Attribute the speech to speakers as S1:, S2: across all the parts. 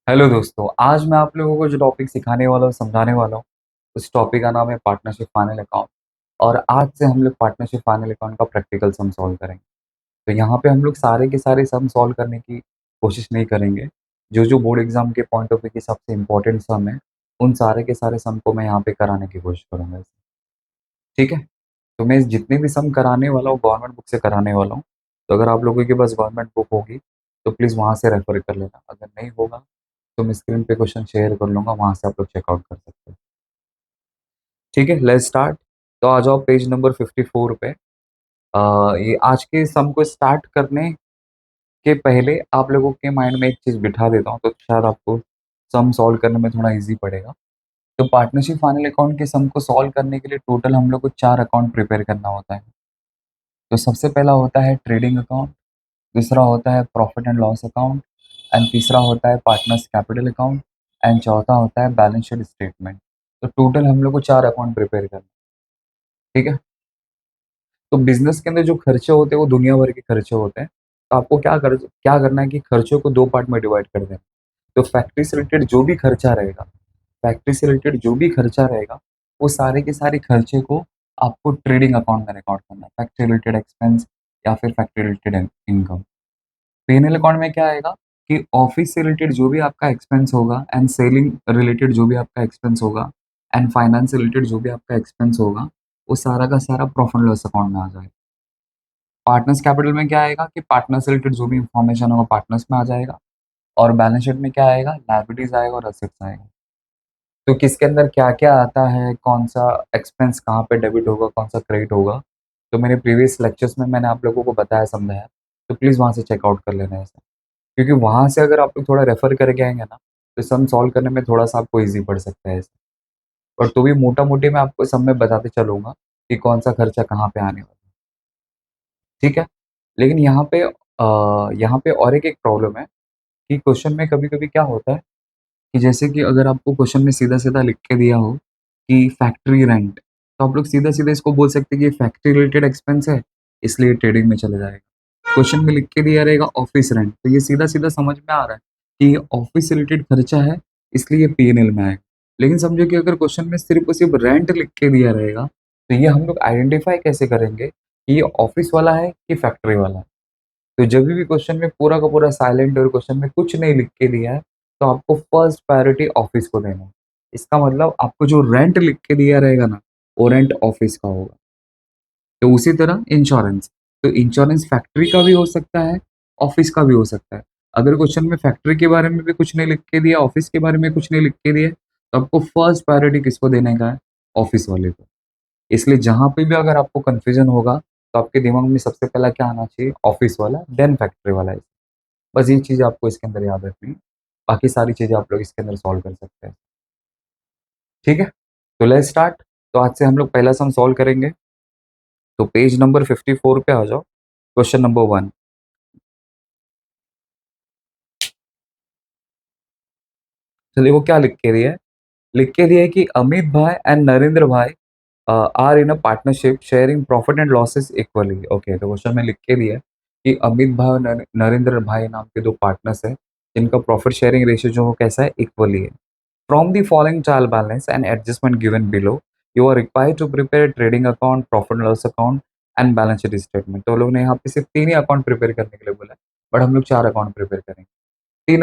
S1: Hello दोस्तों, आज मैं आप लोगों को जो टॉपिक सिखाने वाला हूँ, समझाने वाला हूँ, उस टॉपिक का नाम है पार्टनरशिप फाइनल अकाउंट। और आज से हम लोग पार्टनरशिप फाइनल अकाउंट का प्रैक्टिकल सम सॉल्व करेंगे। तो यहाँ पे हम लोग सारे के सारे सम सॉल्व करने की कोशिश नहीं करेंगे। जो बोर्ड एग्जाम के पॉइंट ऑफ व्यू के सबसे इंपॉर्टेंट सम है, उन सारे के सारे सम को मैं यहाँ पे कराने की कोशिश करूँगा। ठीक है? तो मैं जितने भी सम कराने वाला हूँ गवर्नमेंट बुक से कराने वाला हूँ। तो अगर आप लोगों के पास गवर्नमेंट बुक होगी तो प्लीज़ वहाँ से रेफ़र कर लेना। अगर नहीं होगा तो मैं स्क्रीन पे क्वेश्चन शेयर कर लूँगा, वहाँ से आप लोग चेकआउट कर सकते हैं। ठीक है, लेट्स स्टार्ट। तो आ जाओ पेज नंबर 54 पे। ये आज के सम को स्टार्ट करने के पहले आप लोगों के माइंड में एक चीज़ बिठा देता हूँ, तो शायद आपको सम सॉल्व करने में थोड़ा ईज़ी पड़ेगा। तो पार्टनरशिप फाइनल अकाउंट के सम को सॉल्व करने के लिए टोटल हम लोग को 4 अकाउंट प्रिपेयर करना होता है। तो सबसे पहला होता है ट्रेडिंग अकाउंट, दूसरा होता है profit and loss account, and तीसरा होता है पार्टनर्स कैपिटल अकाउंट, एंड चौथा होता है बैलेंस शीट स्टेटमेंट। तो टोटल हम लोग को 4 अकाउंट प्रिपेयर करना है, ठीक है? तो बिज़नेस के अंदर जो खर्चे होते हैं वो दुनिया भर के खर्चे होते हैं। तो आपको क्या करना है कि खर्चों को 2 पार्ट में डिवाइड कर देना है। तो फैक्ट्री से रिलेटेड जो भी खर्चा रहेगा, वो सारे के सारे खर्चे को आपको ट्रेडिंग अकाउंट में रिकॉर्ड करना है। फैक्ट्री रिलेटेड एक्सपेंस या फिर factory related income. P&L account में क्या आएगा कि ऑफिस से रिलेटेड जो भी आपका एक्सपेंस होगा, एंड सेलिंग रिलेटेड जो भी आपका एक्सपेंस होगा, एंड फाइनेंस से रिलेटेड जो भी आपका एक्सपेंस होगा, वो सारा का सारा प्रॉफिट एंड लॉस अकाउंट में आ जाएगा। पार्टनर्स कैपिटल में क्या आएगा कि पार्टनर से रिलेटेड जो भी इंफॉर्मेशन होगा पार्टनर्स में आ जाएगा। और बैलेंस शीट में क्या आएगा, लायबिलिटीज आएगा और असेट्स आएगा। तो किसके अंदर क्या-क्या आता है, कौन-सा एक्सपेंस कहाँ पे डेबिट होगा, कौन-सा क्रेडिट होगा, तो मेरे प्रीवियस लेक्चर्स में मैंने आप लोगों को बताया, समझाया। तो प्लीज़ वहाँ से चेकआउट कर लेना है इसे। क्योंकि वहाँ से अगर आप लोग थोड़ा रेफ़र करके आएँगे ना, तो सम सॉल्व करने में थोड़ा-सा आपको ईज़ी पड़ सकता है इसे। और तो भी मोटा-मोटी मैं आपको सब में बताते चलूँगा कि कौन-सा खर्चा कहाँ पे आने वाला है, ठीक है? लेकिन यहाँ पे और एक प्रॉब्लम है कि क्वेश्चन में कभी-कभी क्या होता है कि जैसे कि अगर आपको क्वेश्चन में सीधा-सीधा लिख के दिया हो कि फैक्ट्री रेंट, तो आप लोग सीधा-सीधा इसको बोल सकते हैं कि ये फैक्ट्री रिलेटेड एक्सपेंस है, इसलिए ट्रेडिंग में चले जाएगा। क्वेश्चन में लिख के दिया रहेगा ऑफिस रेंट, तो ये सीधा-सीधा समझ में आ रहा है कि ये ऑफिस से रिलेटेड खर्चा है, इसलिए ये पी&एल में आएगा। लेकिन समझो कि अगर क्वेश्चन में सिर्फ़ और सिर्फ़ रेंट लिख के दिया रहेगा, तो ये हम लोग आइडेंटिफ़ाई कैसे करेंगे कि ये ऑफिस वाला है कि फैक्ट्री वाला है? तो जब भी क्वेश्चन में पूरा का पूरा साइलेंट और क्वेश्चन में कुछ नहीं लिख के दिया है, तो आपको फर्स्ट प्रायोरिटी ऑफिस को देना है। इसका मतलब आपको जो रेंट लिख के दिया रहेगा ना, वो रेंट ऑफिस का होगा। तो उसी तरह इंश्योरेंस, तो इंश्योरेंस फैक्ट्री का भी हो सकता है, ऑफिस का भी हो सकता है। अगर क्वेश्चन में फैक्ट्री के बारे में भी कुछ नहीं लिख के दिया, ऑफिस के बारे में कुछ नहीं लिख के दिया, तो आपको फर्स्ट प्रायोरिटी किसको देने का है? ऑफिस वाले को। इसलिए जहाँ पे भी अगर आपको कन्फ्यूज़न होगा, तो आपके दिमाग में सबसे पहला क्या आना चाहिए? ऑफिस वाला, देन फैक्ट्री वाला। बस ये चीज़ आपको इसके अंदर याद रखनी है। बाकी सारी चीज़ें आप लोग इसके अंदर सॉल्व कर सकते हैं। ठीक है? तो लेट्स स्टार्ट। तो आज से हम लोग पहला सम सॉल्व करेंगे। तो पेज नंबर 54 पे आ जाओ। Question number 1। तो देखो क्या लिख के दिया है? लिख के दिया है कि अमित भाई एंड नरेंद्र भाई are in a partnership sharing profit and losses equally. Okay, तो क्वेश्चन में लिख के दिया है कि अमित भाई और नरेंद्र भाई नाम के 2 पार्टनर्स हैं, जिनका प्रॉफिट शेयरिंग रेशियो जो वो कैसा है? इक्वली है। From the following trial balance and adjustment given below, you are required to prepare a trading account, profit and loss account and balance sheet statement। तो लोग ने यहाँ पे सिर्फ 3 ही अकाउंट प्रिपेयर करने के लिए बोला है, बट हम लोग 4 अकाउंट प्रिपेयर करेंगे। 3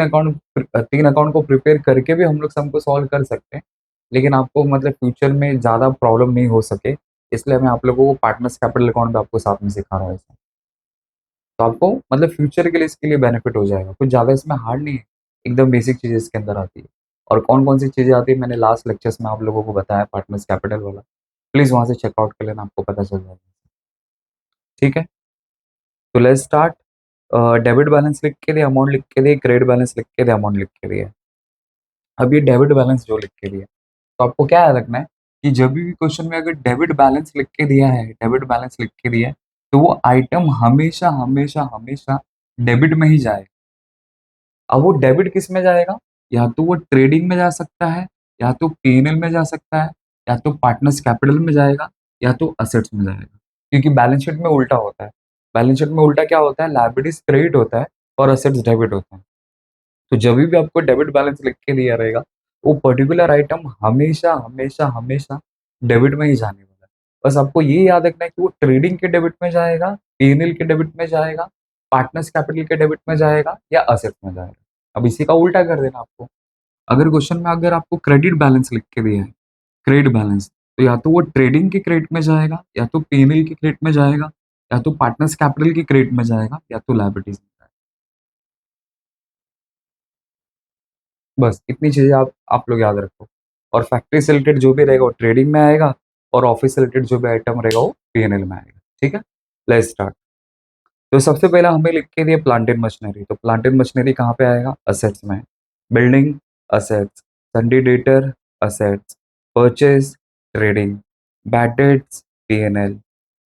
S1: अकाउंट को प्रिपेयर करके भी हम लोग सम को सॉल्व कर सकते हैं, लेकिन आपको मतलब फ्यूचर में ज़्यादा प्रॉब्लम नहीं हो सके, इसलिए मैं आप लोगों को पार्टनर्स कैपिटल अकाउंट भी आपको साथ में सिखा रहा हूँ इसमें। तो आपको मतलब फ्यूचर के लिए इसके लिए बेनिफिट हो जाएगा। कुछ ज़्यादा इसमें हार्ड नहीं है, एकदम बेसिक चीज़ें इसके अंदर आती है। और कौन-कौन सी चीज़ें आती है मैंने लास्ट लेक्चर्स में आप लोगों को बताया पार्टनर्स कैपिटल वाला। प्लीज़ वहाँ से चेकआउट कर लेना, आपको पता चल जाएगा। ठीक है? तो लेट्स स्टार्ट। डेबिट बैलेंस लिख के दिए, अमाउंट लिख के दिए, क्रेडिट बैलेंस लिख के दिए, अमाउंट लिख के दिए। अब ये डेबिट बैलेंस जो लिख के दिया, तो आपको क्या याद रखना है कि जब भी क्वेश्चन में अगर डेबिट बैलेंस लिख के दिया है, डेबिट बैलेंस लिख के दिया है, तो वो आइटम हमेशा, हमेशा, हमेशा डेबिट में ही जाएगा। अब वो डेबिट किस में जाएगा? या तो वो ट्रेडिंग में जा सकता है, या तो पी&एल में जा सकता है, या तो पार्टनर्स कैपिटल में जाएगा, या तो असेट्स में जाएगा। क्योंकि बैलेंस शीट में उल्टा होता है। बैलेंस शीट में उल्टा क्या होता है? लायबिलिटीज़ क्रेडिट होता है और असेट्स डेबिट होता है। तो जब भी आपको डेबिट बैलेंस लिख के दिया रहेगा, वो पर्टिकुलर आइटम हमेशा, हमेशा, हमेशा डेबिट में ही जाने वाला है। बस आपको ये याद रखना है कि वो ट्रेडिंग के डेबिट में जाएगा, पी&एल के डेबिट में जाएगा, पार्टनर्स कैपिटल के डेबिट में जाएगा या असेट्स में जाएगा। अब इसी का उल्टा कर देना आपको। अगर क्वेश्चन में अगर आपको क्रेडिट बैलेंस लिख के दिया है, क्रेडिट बैलेंस, तो या तो वो ट्रेडिंग के क्रेडिट में जाएगा, या तो पी&एल के क्रेडिट में जाएगा, या तो पार्टनर्स कैपिटल के क्रेडिट में जाएगा, या तो लायबिलिटीज में जाएगा। बस इतनी चीजें आप लोग याद रखो। और फैक्ट्री से रिलेटेड जो भी रहेगा वो ट्रेडिंग में आएगा, और ऑफिस से रिलेटेड जो भी आइटम रहेगा वो पी&एल में आएगा। ठीक है, लेट्स स्टार्ट। तो सबसे पहला हमें लिख के दिया प्लांट एंड मशीनरी। तो प्लांट एंड मशीनरी कहाँ पे आएगा? असेट्स में। Building assets, sundry debtor assets, purchase trading, bad debts P and L,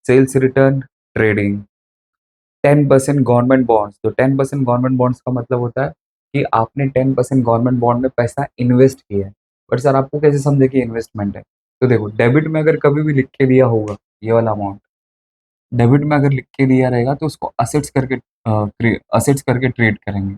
S1: sales return trading, 10% government bonds. तो 10% गवर्नमेंट बॉन्ड्स का मतलब होता है कि आपने 10% गवर्नमेंट बॉन्ड में पैसा इन्वेस्ट किया है। बट सर आपको कैसे समझे कि इन्वेस्टमेंट है? तो देखो, डेबिट में अगर कभी भी लिख के दिया होगा ये वाला अमाउंट, डेबिट में अगर लिख के दिया रहेगा तो उसको असेट्स करके ट्रेड करेंगे।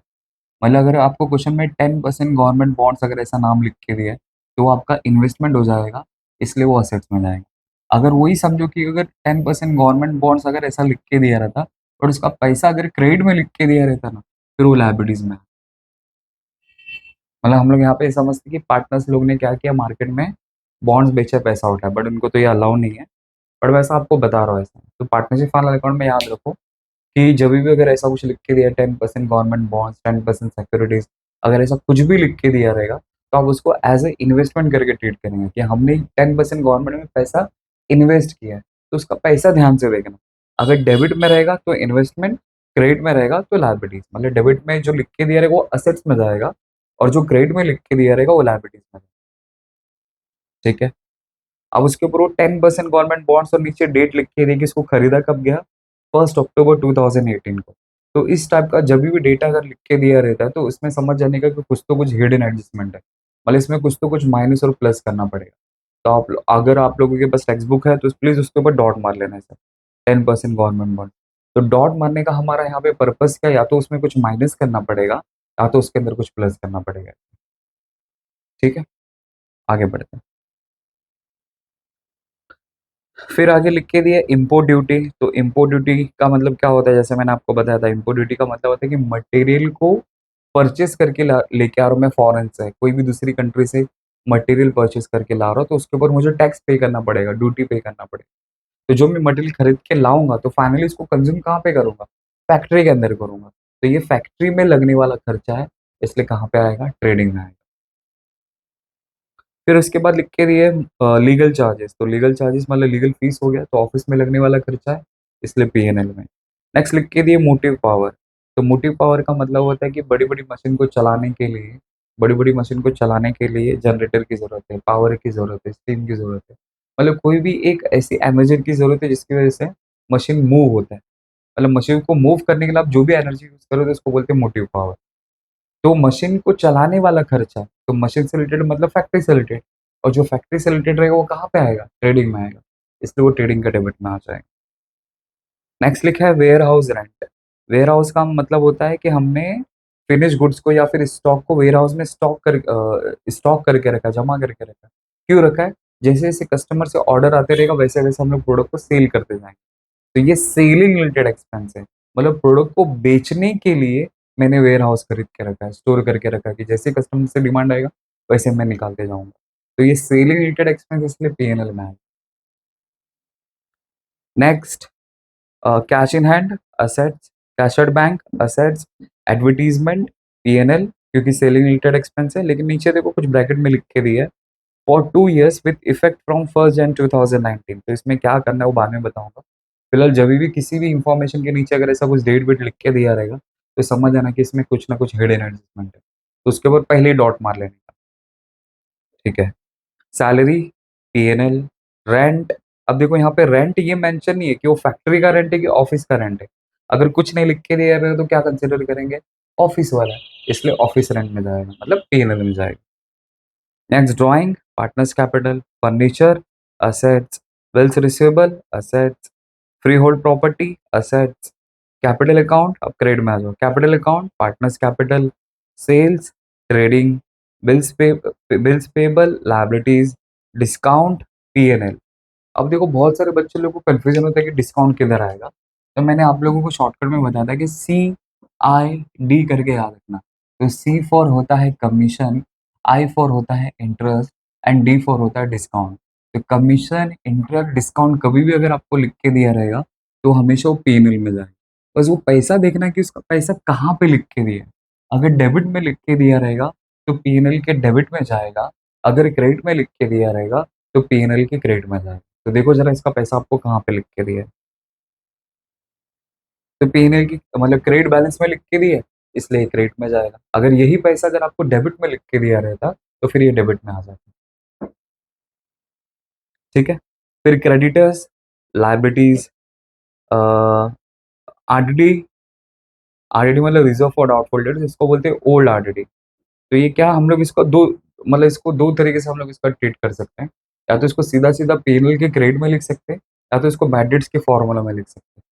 S1: मतलब अगर आपको क्वेश्चन में 10% गवर्नमेंट बॉन्ड्स अगर ऐसा नाम लिख के दिया है, तो वो आपका इन्वेस्टमेंट हो जाएगा, इसलिए वो असेट्स में जाएगा। अगर वही समझो कि अगर 10% गवर्नमेंट बॉन्ड्स अगर ऐसा लिख के दिया रहता और उसका पैसा अगर क्रेडिट में लिख के दिया रहता ना, फिर वो लायबिलिटीज में है। मतलब हम लोग यहाँ पे ये समझते कि पार्टनर्स लोग ने क्या किया, मार्केट में बॉन्ड्स बेचे, पैसा उठाया, बट उनको तो ये अलाउ नहीं है। बट वैसा आपको बता रहा हूँ ऐसा। तो पार्टनरशिप वाला अकाउंट में याद रखो कि जब भी अगर ऐसा कुछ लिख के दिया, 10% गवर्नमेंट बॉन्ड्स, 10% सिक्योरिटीज, अगर ऐसा कुछ भी लिख के दिया रहेगा, तो आप उसको एज ए इन्वेस्टमेंट करके ट्रीट करेंगे कि हमने 10% गवर्नमेंट में पैसा इन्वेस्ट किया है, तो उसका पैसा ध्यान से देखना। अगर डेबिट में रहेगा तो इन्वेस्टमेंट, क्रेडिट में रहेगा तो लायबिलिटीज। मतलब डेबिट में जो लिख के दिया रहेगा वो असेट्स में जाएगा, और जो क्रेडिट में लिख के दिया रहेगा वो लायबिलिटीज में जाएगा। ठीक है, अब उसके ऊपर वो 10% गवर्नमेंट बॉन्ड्स और नीचे डेट लिख के देखिए इसको खरीदा कब गया, 1 अक्टूबर 2018 को। तो इस टाइप का जब भी डेटा अगर लिख के दिया रहता है, तो इसमें समझ जाने का कि कुछ तो कुछ हिडन एडजस्टमेंट है, मतलब इसमें कुछ तो कुछ माइनस और प्लस करना पड़ेगा। तो अगर आप लोगों के पास टेक्स्ट बुक है तो प्लीज उसके ऊपर डॉट मार लेना है सर, 10% गवर्नमेंट बॉन्ड। तो डॉट मारने का हमारा यहाँ पे पर्पस क्या है, या तो उसमें कुछ माइनस करना पड़ेगा, या तो उसके अंदर कुछ प्लस करना पड़ेगा। ठीक है, आगे बढ़ते हैं। फिर आगे लिख के दिया इम्पोर्ट ड्यूटी। तो इम्पोर्ट ड्यूटी का मतलब क्या होता है, जैसे मैंने आपको बताया था, इम्पोर्ट ड्यूटी का मतलब होता है कि मटेरियल को परचेस करके लेके आ रहा हूँ मैं फॉरेन से, कोई भी दूसरी कंट्री से मटेरियल परचेस करके ला रहा हूँ, तो उसके ऊपर मुझे टैक्स पे करना पड़ेगा, ड्यूटी पे करना पड़ेगा। तो जो मैं मटेरियल खरीद के लाऊंगा तो फाइनली इसको कंज्यूम कहाँ पे करूंगा? फैक्ट्री के अंदर करूंगा। तो ये फैक्ट्री में लगने वाला खर्चा है, इसलिए कहाँ पे आएगा? ट्रेडिंग में आएगा। फिर उसके बाद लिख के दिए लीगल चार्जेस। तो लीगल चार्जेस मतलब लीगल फीस हो गया, तो ऑफिस में लगने वाला खर्चा है, इसलिए पी&एल में। नेक्स्ट लिख के दिए मोटिव पावर। तो मोटिव पावर का मतलब होता है कि बड़ी बड़ी मशीन को चलाने के लिए, बड़ी बड़ी मशीन को चलाने के लिए जनरेटर की जरूरत है, पावर की जरूरत है, स्टीम की जरूरत है। मतलब कोई भी एक ऐसी एनर्जी की जरूरत है जिसकी वजह से मशीन मूव होता है। मतलब मशीन को मूव करने के लिए आप जो भी एनर्जी यूज करोगे उसको बोलते हैं मोटिव पावर। तो मशीन को चलाने वाला खर्चा, तो मशीन से रिलेटेड मतलब फैक्ट्री से रिलेटेड, और जो फैक्ट्री से रिलेटेड रहेगा वो कहाँ पे आएगा? ट्रेडिंग में आएगा, इसलिए वो ट्रेडिंग के डेबिट में आ जाएगा। नेक्स्ट लिखा है warehouse rent. Warehouse का मतलब होता है कि हमने फिनिश गुड्स को या फिर स्टॉक को वेयर हाउस में स्टॉक करके रखा, जमा करके रखा। क्यों रखा है? जैसे जैसे कस्टमर से ऑर्डर आते रहेगा वैसे वैसे हम लोग प्रोडक्ट को सेल करते जाएंगे। तो ये सेलिंग रिलेटेड एक्सपेंस है, मतलब प्रोडक्ट को बेचने के लिए मैंने वेयर हाउस खरीद के रखा है, स्टोर करके रखा है कि जैसे कस्टमर से डिमांड आएगा वैसे मैं निकालते जाऊंगा। तो ये सेलिंग रिलेटेड एक्सपेंस, इसलिए पी&एल में है। Next, cash in hand assets, cash at bank assets, advertisement P and L, क्योंकि सेलिंग रिलेटेड एक्सपेंस है। लेकिन नीचे देखो कुछ ब्रैकेट में लिख के दिया है, for 2 years with effect from 1 Jan 2019। तो इसमें क्या करना है वो बाद में बताऊंगा। फिलहाल जब भी किसी भी इंफॉर्मेशन के नीचे अगर ऐसा कुछ डेट वेट लिख के दिया रहेगा, तो समझ आना कि इसमें कुछ ना कुछ हिडन एडजस्टमेंट है, तो उसके ऊपर पहले ही डॉट मार लेने का। ठीक है, सैलरी पी&एल, रेंट। अब देखो यहाँ पे रेंट ये मेंशन नहीं है कि वो फैक्ट्री का रेंट है कि ऑफिस का रेंट है। अगर कुछ नहीं लिख के दिया रहेगा तो क्या कंसिडर करेंगे? ऑफिस वाला है, इसलिए ऑफिस रेंट में जाएगा, मतलब पी&एल में जाएगा। Next, drawing, partners capital, furniture, assets, bills receivable, assets, freehold property, assets, capital account, अब क्रेडिट में आ जाओ, capital account, partners capital, sales, trading, bills payable, liabilities, discount, P and L. अब देखो बहुत सारे बच्चे लोग को कंफ्यूजन होता है कि डिस्काउंट किधर आएगा, तो मैंने आप लोगों को शॉर्टकट में बताया था कि CID करके याद रखना। तो C फॉर होता है कमीशन, I फॉर होता है इंटरेस्ट एंड D फॉर होता है डिस्काउंट। तो कमीशन, इंटरेस्ट, डिस्काउंट कभी भी अगर आपको लिख के दिया रहेगा तो हमेशा वो P&L में जाएगा। बस वो पैसा देखना है कि उसका पैसा कहाँ पे लिख के दिया है। अगर डेबिट में लिख के दिया रहेगा तो P&L के डेबिट में जाएगा, अगर क्रेडिट में लिख के दिया रहेगा तो P&L के क्रेडिट में जाएगा। तो देखो ज़रा इसका पैसा आपको कहाँ पे लिख के दिया है। तो P&L की मतलब क्रेडिट बैलेंस में लिख के दिया है, इसलिए क्रेडिट में जाएगा। अगर यही पैसा अगर आपको डेबिट में लिख के दिया रहता, तो फिर ये डेबिट में आ जाता। ठीक है? फिर क्रेडिटर्स, लायबिलिटीज़, अ, आरडीडी, आरडीडी मतलब रिजर्व फॉर डाउटफुल डेट्स, इसको बोलते हैं ओल्ड आरडीडी। तो ये क्या हम लोग इसको 2 मतलब इसको 2 तरीके से हम लोग इसका ट्रीट कर सकते हैं। या तो इसको सीधा-सीधा P&L के क्रेडिट में लिख सकते हैं, या तो इसको बैड डेट्स के फॉर्मूला में लिख सकते हैं।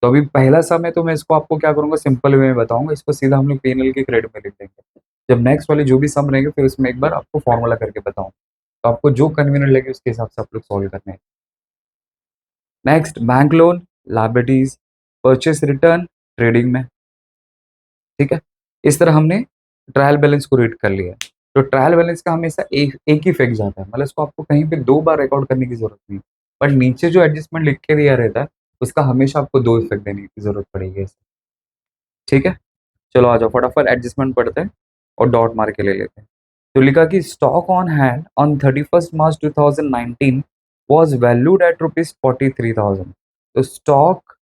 S1: तो अभी पहला समय तो मैं इसको आपको क्या करूँगा सिंपल वे में बताऊँगा, इसको सीधा हम लोग P&L के क्रेडिट में लिख देंगे। जब नेक्स्ट वाले जो भी सम रहेंगे फिर उसमें एक बार आपको फॉर्मूला करके बताऊँ। तो आपको जो कन्वीनिएंट लगे उसके हिसाब से आप लोग सॉल्व करने हैं। Next bank loan, liabilities, purchase return, trading में, ठीक है? इस तरह हमने ट्रायल बैलेंस को रीड कर लिया है। तो ट्रायल बैलेंस का हमेशा एक एक ही इफ़ेक्ट जाता है, मतलब इसको आपको कहीं पे 2 बार रिकॉर्ड करने की ज़रूरत नहीं है। बट नीचे जो एडजस्टमेंट लिख के दिया रहता है, उसका हमेशा आपको 2 इफ़ेक्ट देने की ज़रूरत पड़ेगी इसमें, ठीक है? चलो आ जाओ फटाफट एडजस्टमेंट पढ़ते हैं और डॉट मार के ले लेते हैं। तो लिखा कि stock on hand on 31st March 2019 was valued at rupees 43,000। तो stock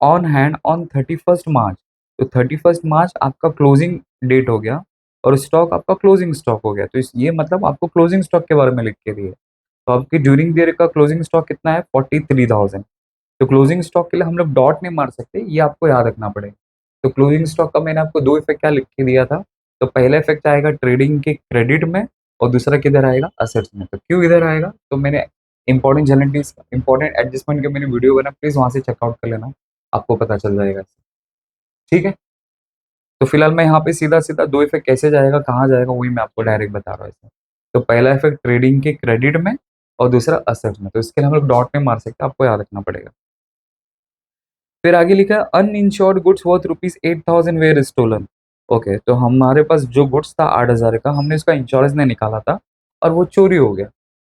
S1: on hand on 31st मार्च, तो 31st मार्च आपका क्लोजिंग डेट हो गया और स्टॉक आपका क्लोजिंग स्टॉक हो गया। तो ये मतलब आपको क्लोजिंग स्टॉक के बारे में लिख के दिए। तो आपकी ड्यूरिंग द ईयर का क्लोजिंग स्टॉक कितना है 43,000। तो क्लोजिंग स्टॉक के लिए हम लोग डॉट नहीं मार सकते, ये आपको याद रखना पड़ेगा। तो क्लोजिंग स्टॉक का मैंने आपको 2 इफ़ेक्ट क्या लिख के दिया था, तो पहला इफ़ेक्ट आएगा ट्रेडिंग के क्रेडिट में और दूसरा किधर आएगा असेट्स में। तो क्यों इधर आएगा, तो मैंने इंपॉर्टेंट एडजस्टमेंट के मैंने वीडियो बना, प्लीज़ वहाँ से चेकआउट कर लेना, आपको पता चल जाएगा। ठीक है? तो फिलहाल मैं यहाँ पे सीधा-सीधा 2 इफ़ेक्ट कैसे जाएगा, कहाँ जाएगा वही मैं आपको डायरेक्ट बता रहा हूँ इसमें। तो पहला इफ़ेक्ट ट्रेडिंग के क्रेडिट में और दूसरा असेट्स में। तो इसके लिए हम लोग डॉट नहीं मार सकते, आपको याद रखना पड़ेगा। फिर आगे लिखा है uninsured goods worth rupees 8,000 were stolen. Okay, तो हमारे पास जो गुड्स था 8,000 का, हमने उसका इंश्योरेंस नहीं निकाला था और वो चोरी हो गया।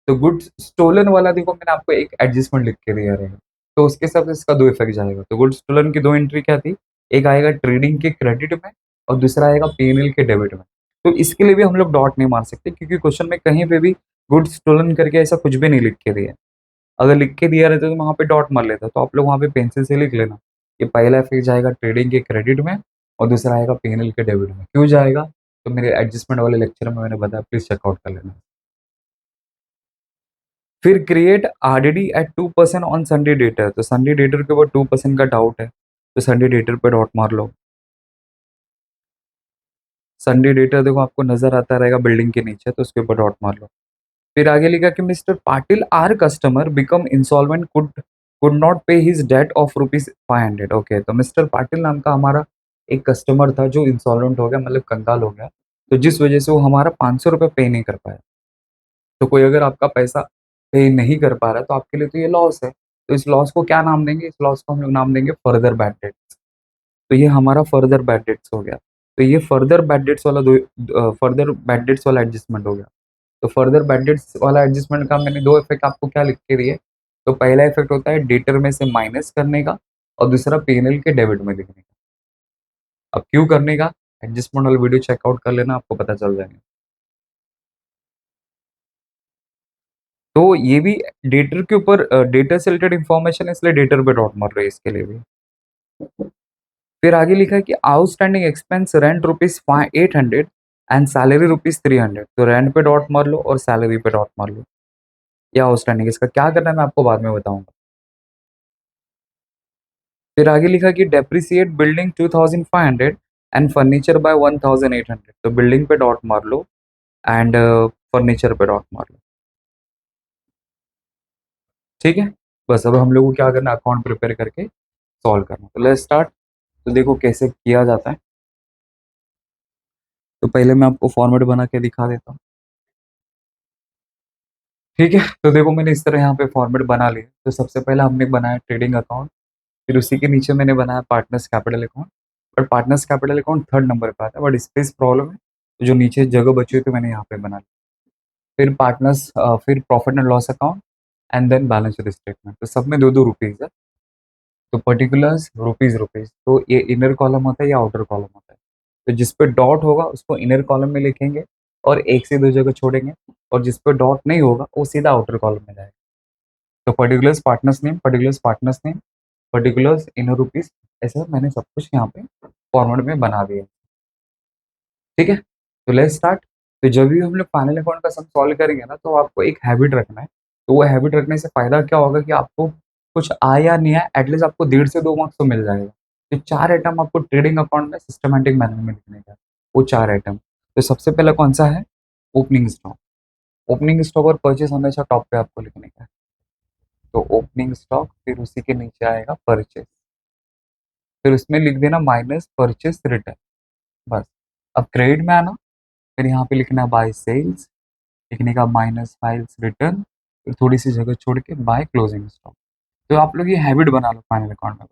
S1: तो गुड्स स्टोलन वाला देखो मैंने आपको एक एडजस्टमेंट लिख के दिया रहेगा, तो उसके हिसाब से इसका 2 इफेक्ट जाएगा। तो गुड्स स्टोलन की 2 एंट्री क्या थी, एक आएगा ट्रेडिंग के क्रेडिट में और दूसरा आएगा P&L के डेबिट में। तो इसके लिए भी हम लोग डॉट नहीं मार सकते क्योंकि क्वेश्चन में कहीं पे भी गुड्स स्टोलन करके ऐसा कुछ भी नहीं लिख के दिया है। अगर लिख के दिया रहता तो वहाँ पे डॉट मार लेता, तो आप लोग वहाँ पे पेंसिल से लिख लेना। ये पहला इफेक्ट जाएगा ट्रेडिंग के क्रेडिट में और दूसरा आएगा P&L के डेबिट में। क्यों जाएगा? तो मेरे एडजस्टमेंट वाले लेक्चर में मैंने बताया, प्लीज़ चेकआउट कर लेना। फिर create RDD at 2% on sundry debtor. तो संडे डेटर के ऊपर 2% का डाउट है, तो संडे डेटर पे डॉट मार लो। संडे डेटर देखो आपको नज़र आता रहेगा बिल्डिंग के नीचे, तो उसके ऊपर डॉट मार लो। फिर आगे लिखा कि mister Patil are customer become insolvent could not pay his debt of rupees 500। Okay, तो मिस्टर पाटिल नाम का हमारा एक कस्टमर था जो इंसॉल्वेंट हो गया, मतलब कंगाल हो गया, तो जिस वजह से वो हमारा 500 रुपये पे नहीं कर पाया। तो कोई अगर आपका पैसा पे नहीं कर पा रहा है तो आपके लिए तो ये लॉस है। तो इस लॉस को क्या नाम देंगे, इस लॉस को हम लोग नाम देंगे फर्दर बैड डेट्स। तो ये हमारा फर्दर बैड डेट्स हो गया। तो ये फर्दर बैड डेट्स वाला फर्दर बैड डेट्स वाला एडजस्टमेंट हो गया। तो फर्दर बैड डेट्स वाला एडजस्टमेंट का मैंने 2 इफेक्ट आपको क्या लिख के दिए। तो पहला इफेक्ट होता है डेटर में से माइनस करने का और दूसरा P&L के डेबिट में लिखने का। अब क्यों करने का, एडजस्टमेंट वाला वीडियो चेकआउट कर लेना, आपको पता चल जाएगा। तो ये भी डेटर के ऊपर डेटर से रिलेटेड इन्फॉर्मेशन है, इसलिए डेटर पे डॉट मार रहे हैं इसके लिए भी। फिर आगे लिखा है कि outstanding expense rent rupees 800 and salary rupees 300। तो रेंट पे डॉट मार लो और सैलरी पे डॉट मार लो। या आउटस्टैंडिंग, इसका क्या करना है मैं आपको बाद में बताऊंगा। फिर आगे लिखा कि depreciate building 2,500 and furniture bye 1,800। तो बिल्डिंग पे डॉट मार लो एंड फर्नीचर पे डॉट मार लो। ठीक है, बस अब हम लोग को क्या करना है, अकाउंट प्रिपेयर करके सॉल्व करना। तो लेट्स स्टार्ट। तो देखो कैसे किया जाता है। तो पहले मैं आपको फॉर्मेट बना के दिखा देता हूँ। ठीक है, तो देखो मैंने इस तरह यहाँ पे फॉर्मेट बना लिया। तो सबसे पहले हमने बनाया ट्रेडिंग अकाउंट, फिर उसी के नीचे मैंने बनाया partners capital account. But partners capital account third number पे आता है, बट स्पेस प्रॉब्लम है, तो जो नीचे जगह बची हुई थी मैंने यहाँ पे बना ली। फिर फिर profit and loss account and then balance sheet statement. तो सब में 2-2 रुपीज़ है। तो पर्टिकुलर्स रुपीज़ रुपीज़, तो ये इनर कॉलम होता है या आउटर कॉलम होता है। तो जिस पे डॉट होगा उसको इनर कॉलम में लिखेंगे और 1 से 2 जगह छोड़ेंगे, और जिस पे डॉट नहीं होगा वो सीधा आउटर कॉलम में जाएगा। तो particulars partners name, particulars inner rupees, ऐसा मैंने सब कुछ यहाँ पे फॉर्मेट में बना दिया। ठीक है? तो लेट्स स्टार्ट। तो जब भी हम लोग फाइनल अकाउंट का सम सॉल्व करेंगे ना, तो आपको एक हैबिट रखना है। तो वो हैबिट रखने से फ़ायदा क्या होगा कि आपको कुछ आए या नहीं आए, एटलीस्ट आपको 1.5 से 2 मार्क्स तो मिल जाएगा। तो 4 आइटम आपको ट्रेडिंग अकाउंट में सिस्टमैटिक मैनर में लिखने का है, वो 4 आइटम। तो सबसे पहला कौन-सा है? Opening stock. ओपनिंग स्टॉक और परचेज़ हमेशा टॉप पे आपको लिखने का है। तो ओपनिंग स्टॉक, फिर उसी के नीचे आएगा परचेज़। फिर उसमें लिख देना माइनस परचेज़ रिटर्न, बस। अब क्रेडिट में आना, फिर यहाँ पे लिखना है बाय सेल्स, लिखने का माइनस फाइल्स रिटर्न, फिर थोड़ी सी जगह छोड़ के बाय क्लोजिंग स्टॉक। तो आप लोग ये हैबिट बना लो फाइनल अकाउंट में।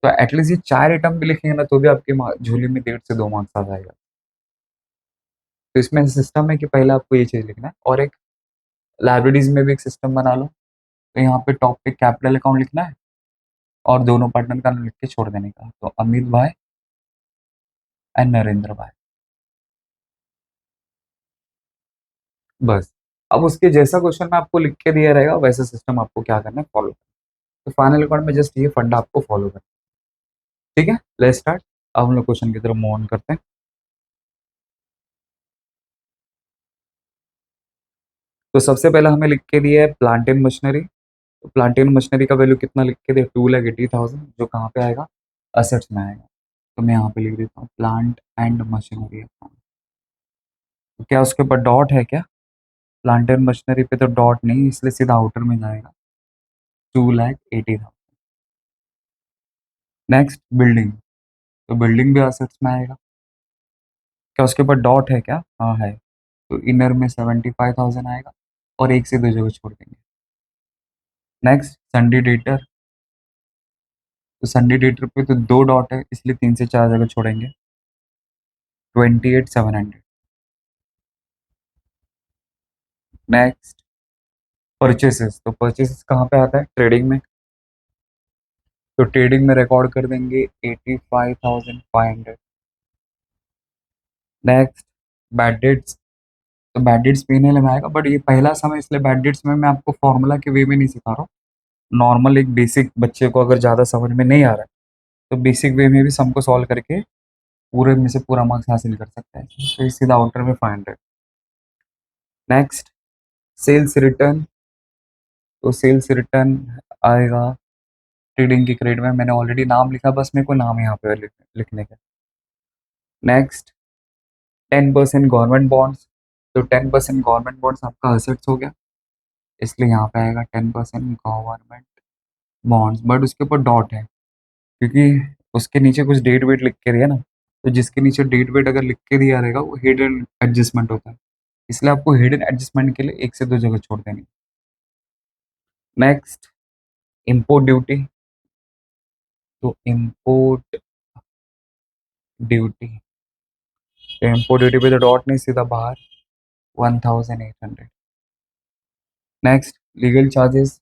S1: तो एटलीस्ट ये 4 आइटम भी लिखेंगे ना, तो भी आपके झोली में 1.5 से 2 मार्क्स आ जाएगा। तो इसमें सिस्टम है कि पहले आपको ये चीज़ लिखना है, और एक लाइब्रेरीज में भी एक सिस्टम बना लो। तो यहाँ पे टॉप पे कैपिटल अकाउंट लिखना है और दोनों पार्टनर का नाम लिख के छोड़ देने का। तो अमित भाई एंड नरेंद्र भाई, बस। अब उसके जैसा क्वेश्चन में आपको लिख के दिया रहेगा, वैसा सिस्टम आपको क्या करना है, फॉलो। तो फाइनल अकाउंट में जस्ट ये फंडा आपको फॉलो करना है। ठीक है, लेट्स स्टार्ट। अब हम लोग क्वेश्चन की तरफ मूव ऑन करते हैं। तो सबसे पहले हमें लिख के दिया है प्लांट एंड मशीनरी। तो प्लांट एंड मशीनरी का वैल्यू कितना लिख के दिया? 2,80,000, जो कहाँ पे आएगा? असेट्स में आएगा। तो मैं यहाँ पे लिख देता हूँ प्लांट एंड मशीनरी अकाउंट। तो क्या उसके ऊपर डॉट है क्या? प्लांट एंड मशीनरी पे तो डॉट नहीं, इसलिए सीधा आउटर में जाएगा। 2,80,000। Next building. तो बिल्डिंग भी असेट्स में आएगा। क्या उसके ऊपर डॉट है क्या? हाँ है। तो इनर में 75,000 आएगा, और 1 से 2 जगह छोड़ देंगे। Next Sunday debtor. तो संडे डेटर पे तो 2 डॉट है, इसलिए 3 से 4 जगह छोड़ेंगे। 28,700। Next purchases. तो परचेसेस कहाँ पे आता है? ट्रेडिंग में। तो ट्रेडिंग में रिकॉर्ड कर देंगे 85,500। Next bad debts. तो बैड डेट्स पीने में आएगा, बट ये पहला समय, इसलिए बैड डेट्स में मैं आपको फॉर्मूला के वे में नहीं सिखा रहा हूँ। नॉर्मल एक बेसिक, बच्चे को अगर ज़्यादा समझ में नहीं आ रहा है, तो बेसिक वे में भी सम को सॉल्व करके पूरे में से पूरा मार्क्स हासिल कर सकता है। तो ये सीधा आउटर में 500। Next sales return. तो सेल्स रिटर्न आएगा ट्रेडिंग की क्रेडिट में। मैंने ऑलरेडी नाम लिखा, बस मेरे को नाम यहाँ पे लिखने का। Next 10% government bonds. तो 10% गवर्नमेंट बॉन्ड्स आपका असेट्स हो गया, इसलिए यहाँ पे आएगा 10% गवर्नमेंट बॉन्ड्स, बट उसके ऊपर डॉट है, क्योंकि उसके नीचे कुछ डेट वेट लिख के दिया ना। तो जिसके नीचे डेट वेट अगर लिख के दिया रहेगा, वो हिडन एडजस्टमेंट होता है, इसलिए आपको हिडन एडजस्टमेंट के लिए 1 से 2 जगह छोड़ देनी। Next import duty. तो इम्पोर्ट ड्यूटी, तो इम्पोर्ट ड्यूटी पे तो डॉट नहीं, सीधा बाहर 1,800। Next legal charges.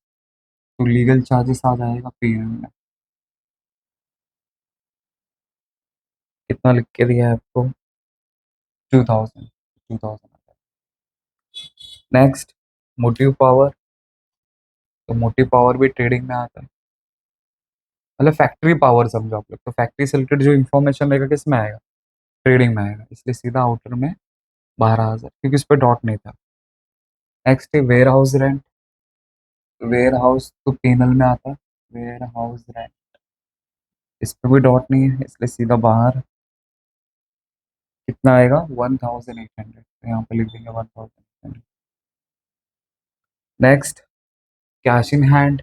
S1: तो लीगल चार्जेस आ जाएगा पीएम में। कितना लिख के दिया है आपको? 2,000। 2,000। Next motive power. तो मोटिव पावर भी ट्रेडिंग में आता है, मतलब फैक्ट्री पावर समझो आप लोग। तो फैक्ट्री से रिलेटेड जो इन्फॉर्मेशन रहेगा किस में आएगा? ट्रेडिंग में आएगा, इसलिए सीधा आउटर में 12,000, क्योंकि इस पर डॉट नहीं था। नेक्स्ट है warehouse rent. Warehouse तो पेनल में आता है, वेयर हाउस रेंट, इस पर भी डॉट नहीं है, इसलिए सीधा बाहर कितना आएगा? 1,800। तो यहाँ पे लिख देंगे 1,800। Next cash in hand.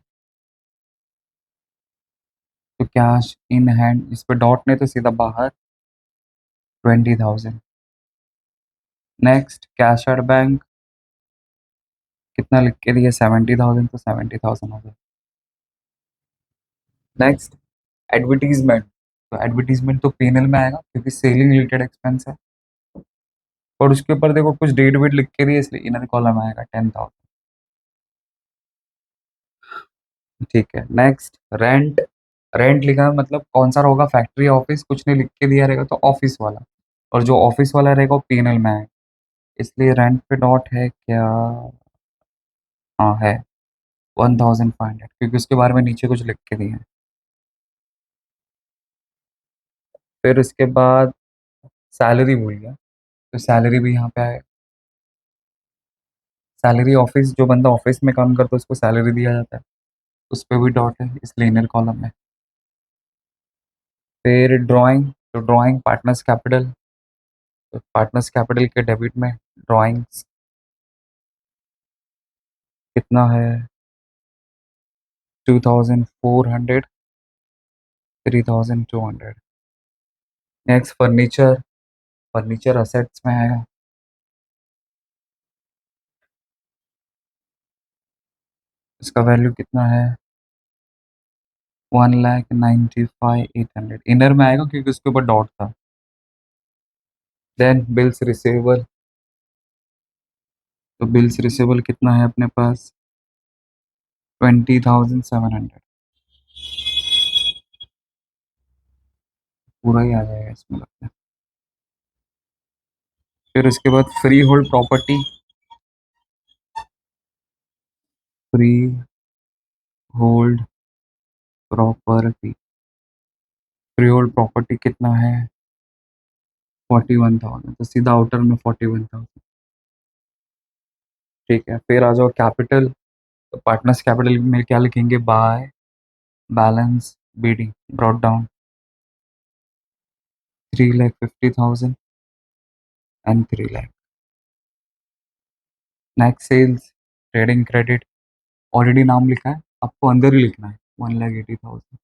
S1: तो कैश इन हैंड, इस पे डॉट नहीं, तो सीधा बाहर 20,000। नेक्स्ट कैश एट बैंक कितना लिख के दिया, 70,000, तो 70,000 हो गया। नेक्स्ट एडवर्टीजमेंट, तो एडवर्टीजमेंट तो P&L में आएगा क्योंकि सेलिंग रिलेटेड एक्सपेंस है, और उसके ऊपर देखो कुछ डेट वेट लिख के दिए इसलिए इनर कॉलम आएगा 10,000। ठीक है। नेक्स्ट रेंट, रेंट लिखा है मतलब कौन सा होगा, फैक्ट्री ऑफिस, कुछ नहीं लिख के दिया रहेगा तो ऑफिस वाला, और जो ऑफिस वाला रहेगा वो P&L में आएगा, इसलिए रेंट पे डॉट है क्या, हाँ है 1,500 क्योंकि उसके बारे में नीचे कुछ लिख के दिए हैं। फिर उसके बाद सैलरी भूल गया, तो सैलरी भी यहाँ पे आए, सैलरी ऑफिस, जो बंदा ऑफिस में काम करता है उसको सैलरी दिया जाता है, उस पर भी डॉट है इसलिए इनर कॉलम में। फिर ड्राइंग, तो ड्राइंग पार्टनर्स कैपिटल, तो पार्टनर्स कैपिटल के डेबिट में ड्राइंग्स कितना है, 2,400, 3,200। नेक्स्ट फर्नीचर, फर्नीचर असेट्स में आएगा, इसका वैल्यू कितना है, 1,95,800, इनर में आएगा क्योंकि उसके ऊपर डॉट था। देन बिल्स रिसीवेबल, तो बिल्स रिसीवेबल कितना है अपने पास, 20,700, पूरा ही आ जाएगा इसमें लगता है। फिर उसके बाद free hold property, free hold property, free hold property कितना है, 41,000, तो सीधा आउटर में 41,000। ठीक है। फिर आ जाओ कैपिटल, तो पार्टनर्स कैपिटल में क्या लिखेंगे, by balance BD brought down 3,50,000 and 3,00,000। Next sales, trading credit, already नाम लिखा है, आपको अंदर ही लिखना है 1,80,000।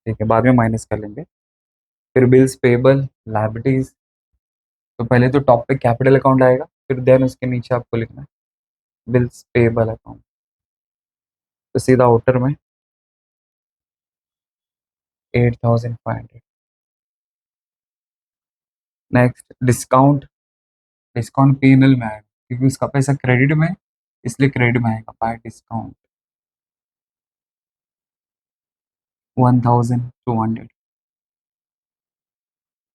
S1: ठीक है, बाद में माइनस कर लेंगे। फिर बिल्स पेबल लायबिलिटीज, तो पहले तो टॉप पे कैपिटल अकाउंट आएगा, फिर देन उसके नीचे आपको लिखना है बिल्स पेबल अकाउंट, तो सीधा आउटर में 8,500। नेक्स्ट डिस्काउंट, डिस्काउंट P&L में आएगा क्योंकि उसका पैसा क्रेडिट में है, इसलिए क्रेडिट में आएगा by discount 1,200।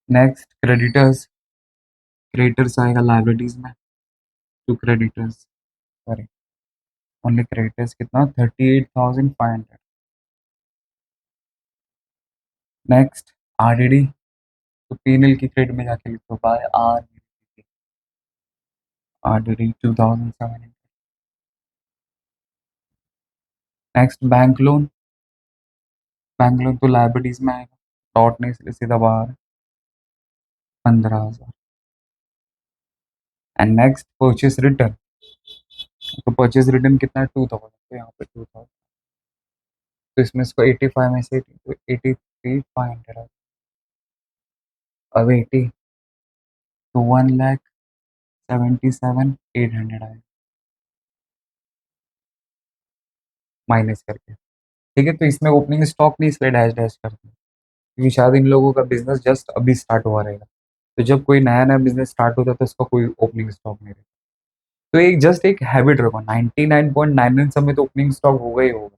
S1: Next creditors, creditors आएगा लाइबिलिटीज में, to creditors, sorry only creditors कितना, 38,500। नेक्स्ट RDD, तो P&L की क्रेडिट में जाके लिखो by RDD 2,700। Next bank loan, bank loan तो लाइबिलिटीज में आएगा, डॉट नहीं इसलिए सीधा बाहर 15,000। एंड नेक्स्ट परचेस रिटर्न, तो परचेज रिटर्न कितना है, 2,000, तो यहाँ पे 2,000, तो इसमें इसको 85 में से 83,500 है, अब 80, तो 1,77,800 आए माइनस करके। ठीक है, तो इसमें ओपनिंग स्टॉक नहीं इसलिए डैश डैश करते हैं क्योंकि शायद इन लोगों का बिजनेस जस्ट अभी स्टार्ट हुआ रहेगा, तो जब कोई नया नया बिजनेस स्टार्ट होता है तो उसका कोई ओपनिंग स्टॉक नहीं रहता, तो एक जस्ट एक हैबिट रखो, 99.99 समय तो ओपनिंग स्टॉक होगा ही होगा,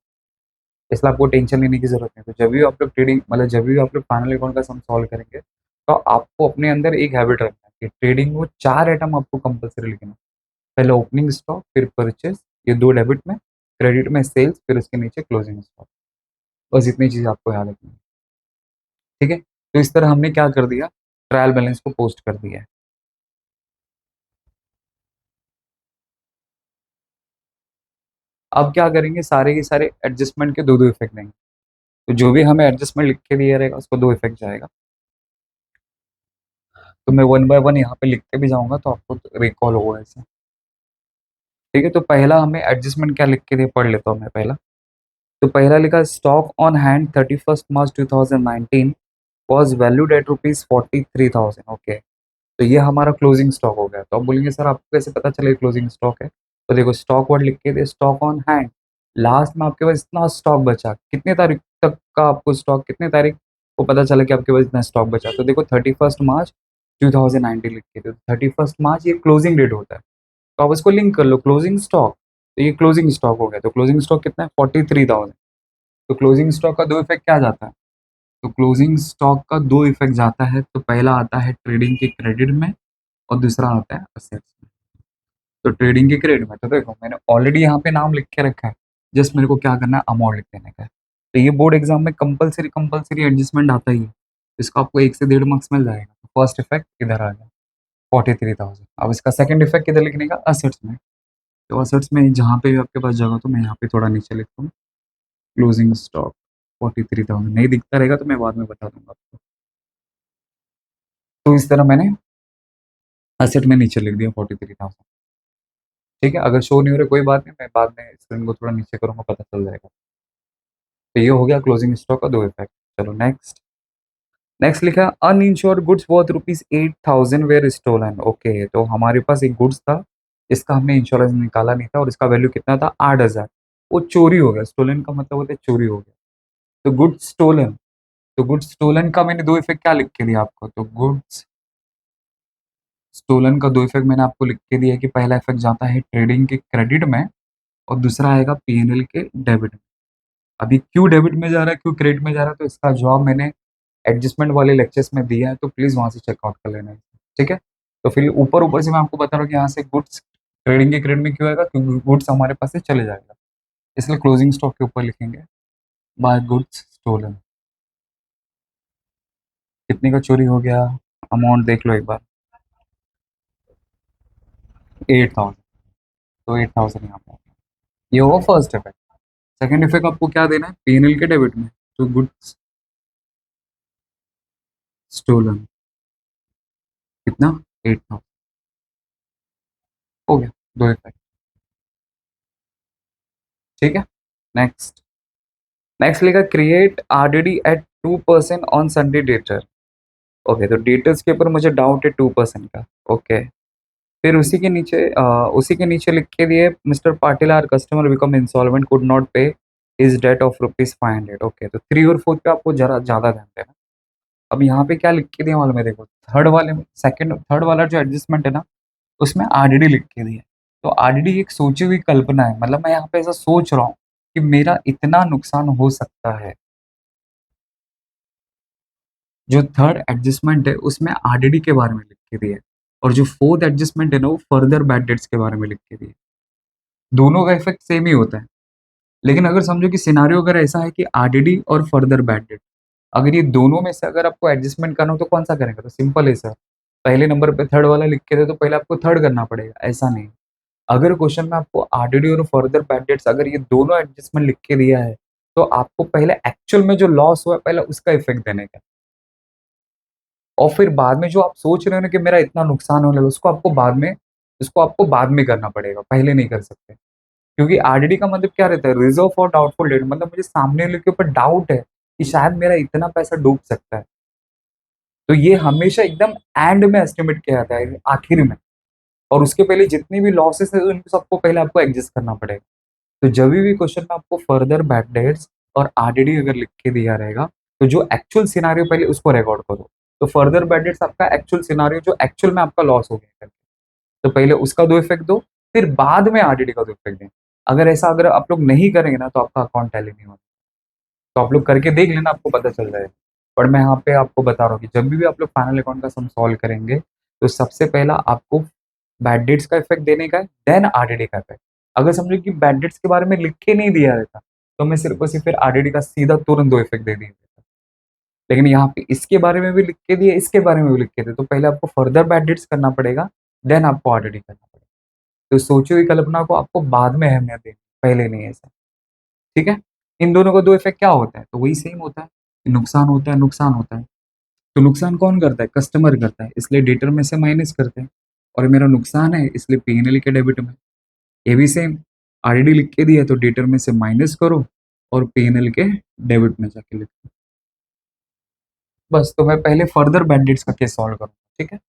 S1: इसलिए आपको टेंशन लेने की जरूरत नहीं। तो जब भी आप लोग ट्रेडिंग मतलब जब भी आप लोग फाइनल अकाउंट का सम सॉल्व करेंगे तो आपको अपने अंदर एक हैबिट रखना है कि ट्रेडिंग में 4 आइटम आपको कंपलसरी लिखना है, पहले ओपनिंग स्टॉक, फिर परचेस, ये 2 डेबिट में, क्रेडिट में सेल्स, फिर उसके नीचे क्लोजिंग स्टॉक, बस इतनी चीज़ आपको याद रखनी है। ठीक है, तो इस तरह हमने क्या कर दिया, ट्रायल बैलेंस को पोस्ट कर दिया है। अब क्या करेंगे, सारे के सारे एडजस्टमेंट के दो दो इफेक्ट देंगे, तो जो भी हमें एडजस्टमेंट लिख के दिया रहेगा उसको 2 इफेक्ट जाएगा, तो मैं वन बाय वन यहाँ पे लिखते भी जाऊंगा तो आपको रिकॉल होगा ऐसे। ठीक है, तो पहला हमें एडजस्टमेंट क्या लिख के दिया, पढ़ लेता हूँ मैं पहला। तो पहला लिखा stock on hand 31st March 2019 was valued at rupees 43,000। Okay, तो ये हमारा क्लोजिंग स्टॉक हो गया। तो आप बोलेंगे सर आपको कैसे पता चले क्लोजिंग स्टॉक है? तो देखो स्टॉक वर्ड लिख के दे, स्टॉक ऑन हैंड, लास्ट में आपके पास इतना स्टॉक बचा, कितने तारीख तक का आपको स्टॉक, कितने तारीख को पता चला कि आपके पास इतना स्टॉक बचा? तो देखो 31 मार्च 2019 लिख के दे, 31 मार्च ये क्लोजिंग डेट होता है, तो आप इसको लिंक कर लो क्लोजिंग स्टॉक, तो ये क्लोजिंग स्टॉक हो गया। तो क्लोजिंग स्टॉक कितना है? 43,000। तो क्लोजिंग स्टॉक का दो इफेक्ट क्या जाता है? तो क्लोजिंग स्टॉक का दो इफेक्ट जाता है, तो पहला आता है ट्रेडिंग के क्रेडिट में और दूसरा आता है असेट्स में। तो ट्रेडिंग के क्रेडिट में तो देखो मैंने ऑलरेडी यहाँ पे नाम लिख के रखा है, जस्ट मेरे को क्या करना है, अमाउंट लिख देने का है। तो ये बोर्ड एग्जाम में कंपलसरी कंपलसरी एडजस्टमेंट आता ही है, इसको आपको 1 से 1.5 मार्क्स मिल जाएगा। फर्स्ट इफेक्ट इधर आ गया 43,000। अब इसका सेकंड इफेक्ट किधर लिखने का? असेट्स में। तो असेट्स में जहाँ पे भी आपके पास जगह, तो मैं यहाँ पे थोड़ा नीचे लिखता हूँ, क्लोजिंग स्टॉक 43,000। नहीं दिखता रहेगा तो मैं बाद में बता दूंगा आपको। तो इस तरह मैंने एसेट में नीचे लिख दिया 43,000। ठीक है, अगर शो नहीं हो रहा कोई बात नहीं, मैं बाद में स्क्रीन को थोड़ा नीचे करूंगा, पता चल जाएगा। तो ये हो गया क्लोजिंग स्टॉक का दो इफेक्ट। चलो नेक्स्ट। नेक्स्ट लिखा है uninsured goods worth ₹8,000 were stolen. Okay, तो हमारे पास एक गुड्स था, इसका हमने इंश्योरेंस निकाला नहीं था और इसका वैल्यू कितना था? 8,000। वो चोरी हो गया। स्टोलन का मतलब होता है चोरी हो गया। तो गुड्स स्टोलन, तो गुड्स स्टोलन का मैंने दो इफेक्ट क्या लिख के दिया आपको? तो गुड्स स्टोलन का दो इफेक्ट मैंने आपको लिख के दिया है कि पहला इफेक्ट जाता है ट्रेडिंग के क्रेडिट में और दूसरा आएगा पीएनएल के डेबिट में। अभी क्यों डेबिट में जा रहा है, क्यों क्रेडिट में जा रहा है, तो इसका जवाब मैंने एडजस्टमेंट वाले लेक्चर्स में दिया है, तो प्लीज वहां से चेकआउट कर लेना है। ठीक है, तो फिर ऊपर ऊपर से मैं आपको बता रहा हूँ कि यहाँ से गुड्स ट्रेडिंग के क्रेडिट में क्यों आएगा, क्योंकि गुड्स हमारे पास से चले जाएगा, इसलिए क्लोजिंग स्टॉक के ऊपर लिखेंगे बाय गुड्स स्टोलन। कितने का चोरी हो गया, अमाउंट देख लो एक बार, 8,000। तो 8,000 यहाँ पे ये होगा फर्स्ट इफेक्ट। सेकंड इफेक्ट आपको क्या देना है? पीएनएल के डेबिट में, तो गुड्स स्टोलन कितना? 8,000। हो गया दो इफेक्ट। ठीक है, नेक्स्ट। नेक्स्ट लिखा create RDD at 2% on sundry debtor. Okay, तो डेटर्स के ऊपर मुझे डाउट है 2% का। ओके, फिर उसी के नीचे लिख के दिए mister Patil are customer become insolvent could not pay is debt of ₹500। Okay, तो 3 और 4 पे आपको जरा ज़्यादा ध्यान देना। अब यहाँ पे क्या लिख के दिया मालूम है? देखो थर्ड वाले में, सेकंड थर्ड वाला जो एडजस्टमेंट है ना, उसमें आरडीडी लिख के दिया। तो आरडीडी एक सोची हुई कल्पना है, मतलब मैं यहाँ पे ऐसा सोच रहा हूँ कि मेरा इतना नुकसान हो सकता है। जो थर्ड एडजस्टमेंट है उसमें आरडीडी के बारे में लिख के दिया है और जो फोर्थ एडजस्टमेंट है ना वो फर्दर बैड डेट्स के बारे में लिख के दिया है। दोनों का इफेक्ट सेम ही होता है, लेकिन अगर समझो कि सिनारियो अगर ऐसा है कि आरडीडी और फर्दर बैड डेट, अगर ये दोनों में से अगर आपको एडजस्टमेंट करना हो तो कौन सा करेंगे? तो सिंपल है सर, पहले नंबर पे थर्ड वाला लिख के दे तो पहले आपको थर्ड करना पड़ेगा, ऐसा नहीं। अगर क्वेश्चन में आपको आरडीडी और फर्दर बैड डेट्स अगर ये दोनों एडजस्टमेंट लिख के दिया है तो आपको पहले एक्चुअल में जो लॉस हुआ है पहले उसका इफेक्ट देने का, और फिर बाद में जो आप सोच रहे हो ना कि मेरा इतना नुकसान होने लगा, उसको आपको बाद में करना पड़ेगा, पहले नहीं कर सकते। क्योंकि आरडीडी का मतलब क्या रहता है? रिजर्व फॉर डाउटफुल डेट, मतलब मुझे सामने वाले के ऊपर डाउट है कि शायद मेरा इतना पैसा डूब सकता है, तो ये हमेशा एकदम एंड में एस्टिमेट किया जाता है, आखिर में। और उसके पहले जितनी भी लॉसेस है उनको सबको पहले आपको एडजस्ट करना पड़ेगा। तो जब भी क्वेश्चन में आपको फर्दर बैड डेट्स और आरडीडी अगर लिख के दिया रहेगा तो जो एक्चुअल सिनारियो पहले उसको रिकॉर्ड करो। तो फर्दर बैड डेट्स आपका एक्चुअल सिनारियो जो एक्चुअल में आपका लॉस हो गया है, तो पहले उसका दो इफेक्ट दो, फिर बाद में आरडीडी का दो इफेक्ट दें। अगर आप लोग नहीं करेंगे ना तो आपका अकाउंट टैली नहीं होगा। तो आप लोग करके देख लेना, आपको पता चल जाएगा। पर मैं यहाँ पे आपको बता रहा हूँ कि जब भी आप लोग फाइनल अकाउंट का सम सॉल्व करेंगे तो सबसे पहला आपको बैड डेट्स का इफेक्ट देने का है, देन आरडीडी का इफेक्ट। अगर समझो कि बैड डेट्स के बारे में लिख के नहीं दिया रहता तो मैं सिर्फ और सिर्फ फिर आरडीडी का सीधा तुरंत दो इफेक्ट दे दिया देता। लेकिन यहाँ पे इसके बारे में भी लिख के दिए, इसके बारे में भी लिख के दिए, तो पहले आपको फर्दर बैड डेट्स करना पड़ेगा, देन आपको आरडीडी करना पड़ेगा। तो सोची हुई कल्पना को आपको बाद में अहमियत देनी, पहले नहीं ऐसा। ठीक है, इन दोनों का दो इफेक्ट क्या होता है? तो वही सेम होता है, नुकसान होता है, नुकसान होता है। तो नुकसान कौन करता है? कस्टमर करता है, इसलिए डेटर में से माइनस करते हैं, और मेरा नुकसान है इसलिए पीएनएल के डेबिट में। ये भी सेम, आरडी लिख के दिया तो डेटर में से माइनस करो और पीएनएल के डेबिट में जाके लिखो। बस, तो मैं पहले फर्दर बैड डेट्स का केस सॉल्व करूँ। ठीक है,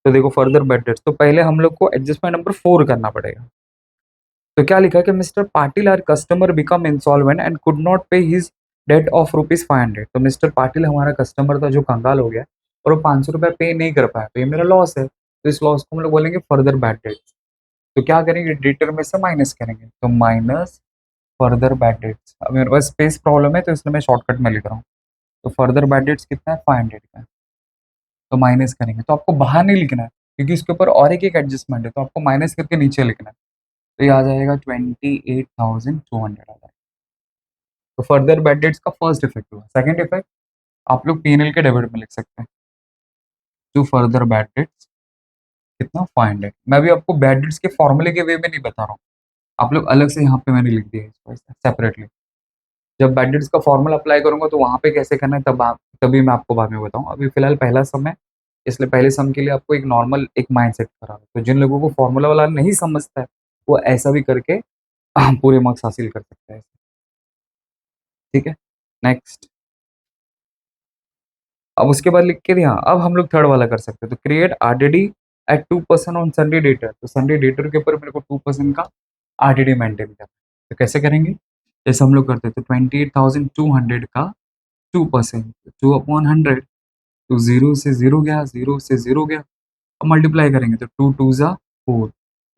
S1: तो देखो फर्दर बैड डेट्स, तो पहले हम लोग को एडजस्टमेंट नंबर 4 करना पड़ेगा। तो क्या लिखा है कि mister Patil are customer become insolvent and could not pay his debt of ₹500। तो मिस्टर पाटिल हमारा कस्टमर था जो कंगाल हो गया और वो 500 रुपये पे नहीं कर पाया, तो ये मेरा लॉस है, तो इस लॉस को हम लोग बोलेंगे फर्दर बैड डेट्स। तो क्या करेंगे, डेटर में से माइनस करेंगे, तो माइनस फर्दर बैड डेट्स। अब मेरे पास स्पेस प्रॉब्लम है तो इसलिए मैं शॉर्टकट में लिख रहा हूँ। तो फर्दर बैड डेट्स कितना है, 500 का है, तो माइनस करेंगे। तो आपको बाहर नहीं लिखना है क्योंकि इसके ऊपर और एक एडजस्टमेंट है, तो आपको माइनस करके नीचे लिखना है। तो ये आ जाएगा 28,200 आ जाएगा। तो फर्दर बैड डेट्स का फर्स्ट इफेक्ट हुआ। सेकंड इफेक्ट आप लोग पीएनएल के डेबिट में लिख सकते हैं, टू फर्दर बैड डेट्स कितना, 500। मैं भी आपको बैड डेट्स के फॉर्मूले के वे में नहीं बता रहा हूँ, आप लोग अलग से यहाँ पे मैंने लिख दिया है इसको सेपरेटली। जब बैड डेट्स का फॉर्मूला अप्लाई करूंगा तो वहाँ पे कैसे करना है तभी मैं आपको बाद में बताऊँ। अभी फिलहाल पहला सम है, इसलिए पहले सम के लिए आपको एक नॉर्मल एक माइंडसेट करा है। तो जिन लोगों को फॉर्मूला वाला नहीं समझता है वो ऐसा भी करके पूरे मार्क्स हासिल कर सकता है। ठीक है, नेक्स्ट। अब उसके बाद लिख के दिया, अब हम लोग थर्ड वाला कर सकते हैं। तो create RDD at 2% on sundry debtor. तो संडे डेटर के ऊपर मेरे को 2% का आरडीडी मेंटेन करना है। तो कैसे करेंगे, जैसे हम लोग करते हैं, तो 28,200 का 2%, 2/100, तो जीरो से जीरो गया, जीरो से जीरो गया। अब मल्टीप्लाई करेंगे तो 2 2 जा 4,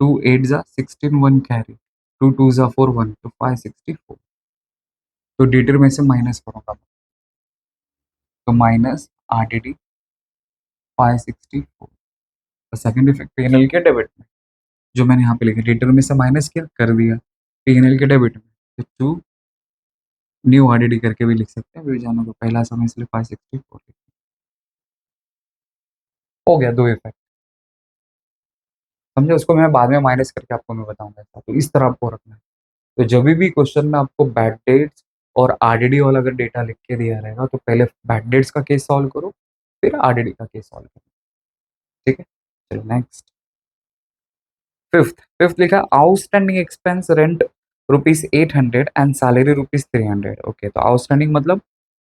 S1: 2 8 जा 16, 1 कैरी, 2 2 जा 4, 1, तो 564। तो डेटर में से माइनस करूंगा, तो minus RDD 564। Second effect PNL के डेबिट में, जो मैंने यहाँ पे लिखा, डेटर में से माइनस किया कर दिया, पीएनएल के डेबिट में, तो टू न्यू आरडीडी करके भी लिख सकते हैं, अभी जानो तो पहला समय इसलिए 564 हो गया। दो इफेक्ट समझे, उसको मैं बाद में माइनस करके आपको मैं बताऊंगा। तो इस तरह आपको रखना है। तो जब भी क्वेश्चन में आपको बैड डेट्स और आरडीडी वाला अगर डेटा लिख के दिया रहेगा तो पहले बैड डेट्स का केस सॉल्व करो, फिर आरडीडी का केस सॉल्व करो। ठीक है, चलो नेक्स्ट। फिफ्थ फिफ्थ लिखा outstanding expense rent ₹800 and salary ₹300। Okay, तो आउटस्टैंडिंग मतलब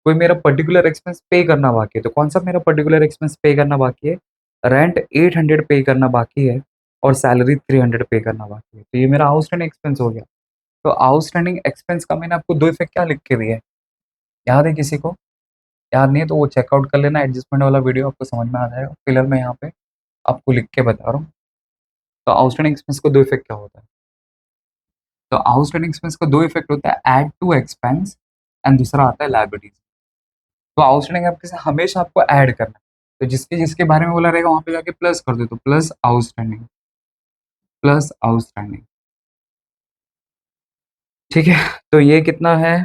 S1: कोई मेरा पर्टिकुलर एक्सपेंस पे करना बाकी है। तो कौन सा मेरा पर्टिकुलर एक्सपेंस पे करना बाकी है, रेंट 800 पे करना बाकी है और सैलरी 300 पे करना बाकी है। तो ये मेरा आउटस्टैंडिंग एक्सपेंस हो गया। तो आउटस्टैंडिंग एक्सपेंस का मैंने आपको दो इफेक्ट क्या लिख के दिया है, याद है किसी को? याद नहीं है तो वो चेकआउट कर लेना, एडजस्टमेंट वाला वीडियो आपको समझ में आ जाएगा। फिलहाल मैं यहाँ पे आपको लिख के बता रहा हूँ। तो आउटस्टैंडिंग एक्सपेंस को दो इफेक्ट क्या होता है, तो आउटस्टैंडिंग एक्सपेंस का दो इफेक्ट होता है, ऐड टू एक्सपेंस एंड दूसरा आता है लायबिलिटीज। तो आउटस्टैंडिंग एक्सपेंस हमेशा आपको ऐड करना है, तो जिसके जिसके बारे में बोला रहेगा वहां पे जाके प्लस कर दो, तो प्लस आउटस्टैंडिंग, प्लस आउटस्टैंडिंग। ठीक है, तो ये कितना है,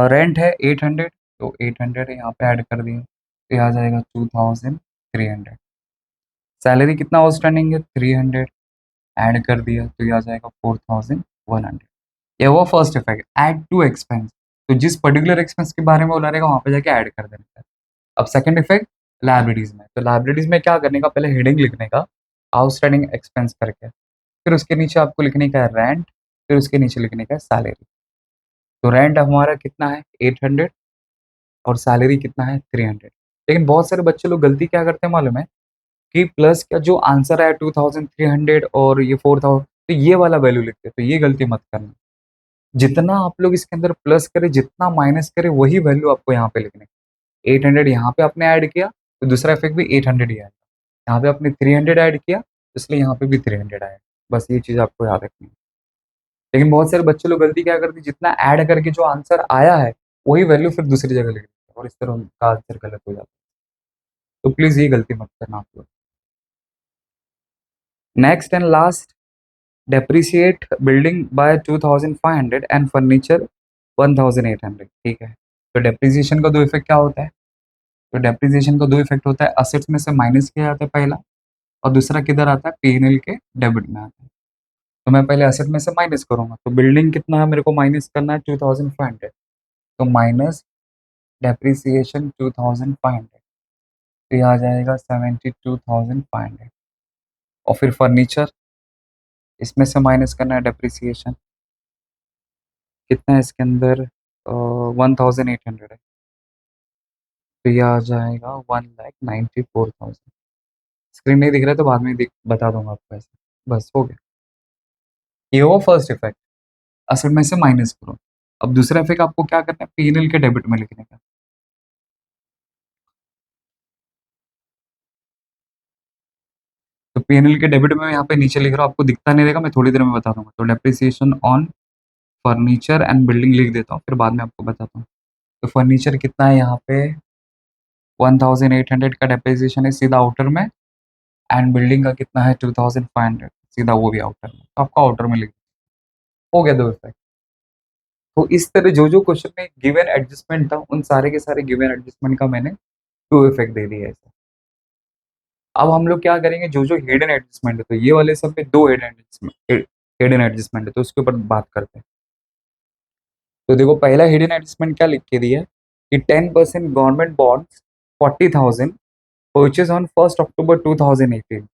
S1: रेंट है 800, तो 800 यहाँ पे ऐड कर दिए, तो ये आ जाएगा 2300। सैलरी कितना आउटस्टैंडिंग है, 300, ऐड कर दिया तो ये आ जाएगा 4100। ये वो first effect, add to expense. तो जिस पर्टिकुलर एक्सपेंस के बारे में बोला रहेगा वहां पे जाके ऐड कर देना है। अब सेकंड इफेक्ट लाइब्रेरीज में, तो लाइब्रेरीज में क्या करने का, पहले हेडिंग लिखने का आउटस्टैंडिंग एक्सपेंस करके, फिर उसके नीचे आपको लिखने का है रेंट, फिर उसके नीचे लिखने का है सैलरी। तो रेंट हमारा कितना है 800 और सैलरी कितना है 300। लेकिन बहुत सारे बच्चे लोग गलती क्या करते हैं मालूम है, कि प्लस का जो आंसर है 2300 और ये 4000, तो ये वाला वैल्यू लिखते हैं, तो ये गलती मत करना। जितना आप लोग इसके अंदर प्लस करें, जितना माइनस करें, वही वैल्यू आपको यहाँ पे लिखने है। 800 यहाँ पे आपने ऐड किया तो दूसरा इफेक्ट भी 800 ही आएगा। यहाँ पे आपने 300 ऐड किया इसलिए यहाँ पे भी 300 आएगा। बस ये चीज़ आपको याद रखनी है। लेकिन बहुत सारे बच्चे लोग गलती क्या करते हैं, जितना ऐड करके जो आंसर आया है वही वैल्यू फिर दूसरी जगह लिख देते हैं और इस तरह उनका आंसर गलत हो जाता है। तो प्लीज ये गलती मत करना आप लोग। Next and last, depreciate building bye 2500 and furniture 1800। ठीक है, तो डेप्रिसिएशन का दो इफेक्ट क्या होता है, तो डेप्रिसिएशन का दो इफेक्ट होता है, असेट्स में से माइनस किया जाता है पहला, और दूसरा किधर आता है, पीएनएल के डेबिट में आता है। तो मैं पहले असेट में से माइनस करूंगा, तो बिल्डिंग कितना है मेरे को माइनस करना है 2500, तो माइनस डेप्रिसिएशन 2500, तो ये आ जाएगा 72,500। और फिर फर्नीचर, इसमें से माइनस करना है डेप्रिसिएशन, कितना है इसके अंदर, 1800 है, तो ये आ जाएगा 1,94,000। स्क्रीन नहीं दिख रहा है तो बाद में बता दूंगा आपको ऐसे। बस हो गया, ये हुआ फर्स्ट इफेक्ट, असेट में से माइनस करो। अब दूसरा इफेक्ट आपको क्या करना है, पीएनएल के डेबिट में लिखने का। तो पीएनएल के डेबिट में मैं यहाँ पे नीचे लिख रहा हूँ, आपको दिखता नहीं रहेगा, मैं थोड़ी देर में बता दूंगा। तो depreciation on furniture and building लिख देता हूँ, फिर बाद में आपको बताता हूँ। तो फर्नीचर कितना है यहाँ पे, 1800 का डेप्रिसिएशन है सीधा आउटर में, एंड बिल्डिंग का कितना है 2500, सीधा वो भी आउटर में, तो आपको आउटर में लिख, हो गया दो इफेक्ट। तो इस तरह जो जो क्वेश्चन में गिवन एडजस्टमेंट था, उन सारे के सारे गिवन एडजस्टमेंट का मैंने टू इफेक्ट दे दिया है। अब हम लोग क्या करेंगे, जो जो हिडन एडजस्टमेंट है, तो ये वाले सब में दो हिडन एडजस्टमेंट है, तो उसके ऊपर बात करते हैं। तो देखो पहला हिडन एडजस्टमेंट क्या लिख के दिया है कि 10% government bonds 40,000 purchase on 1 October 2018।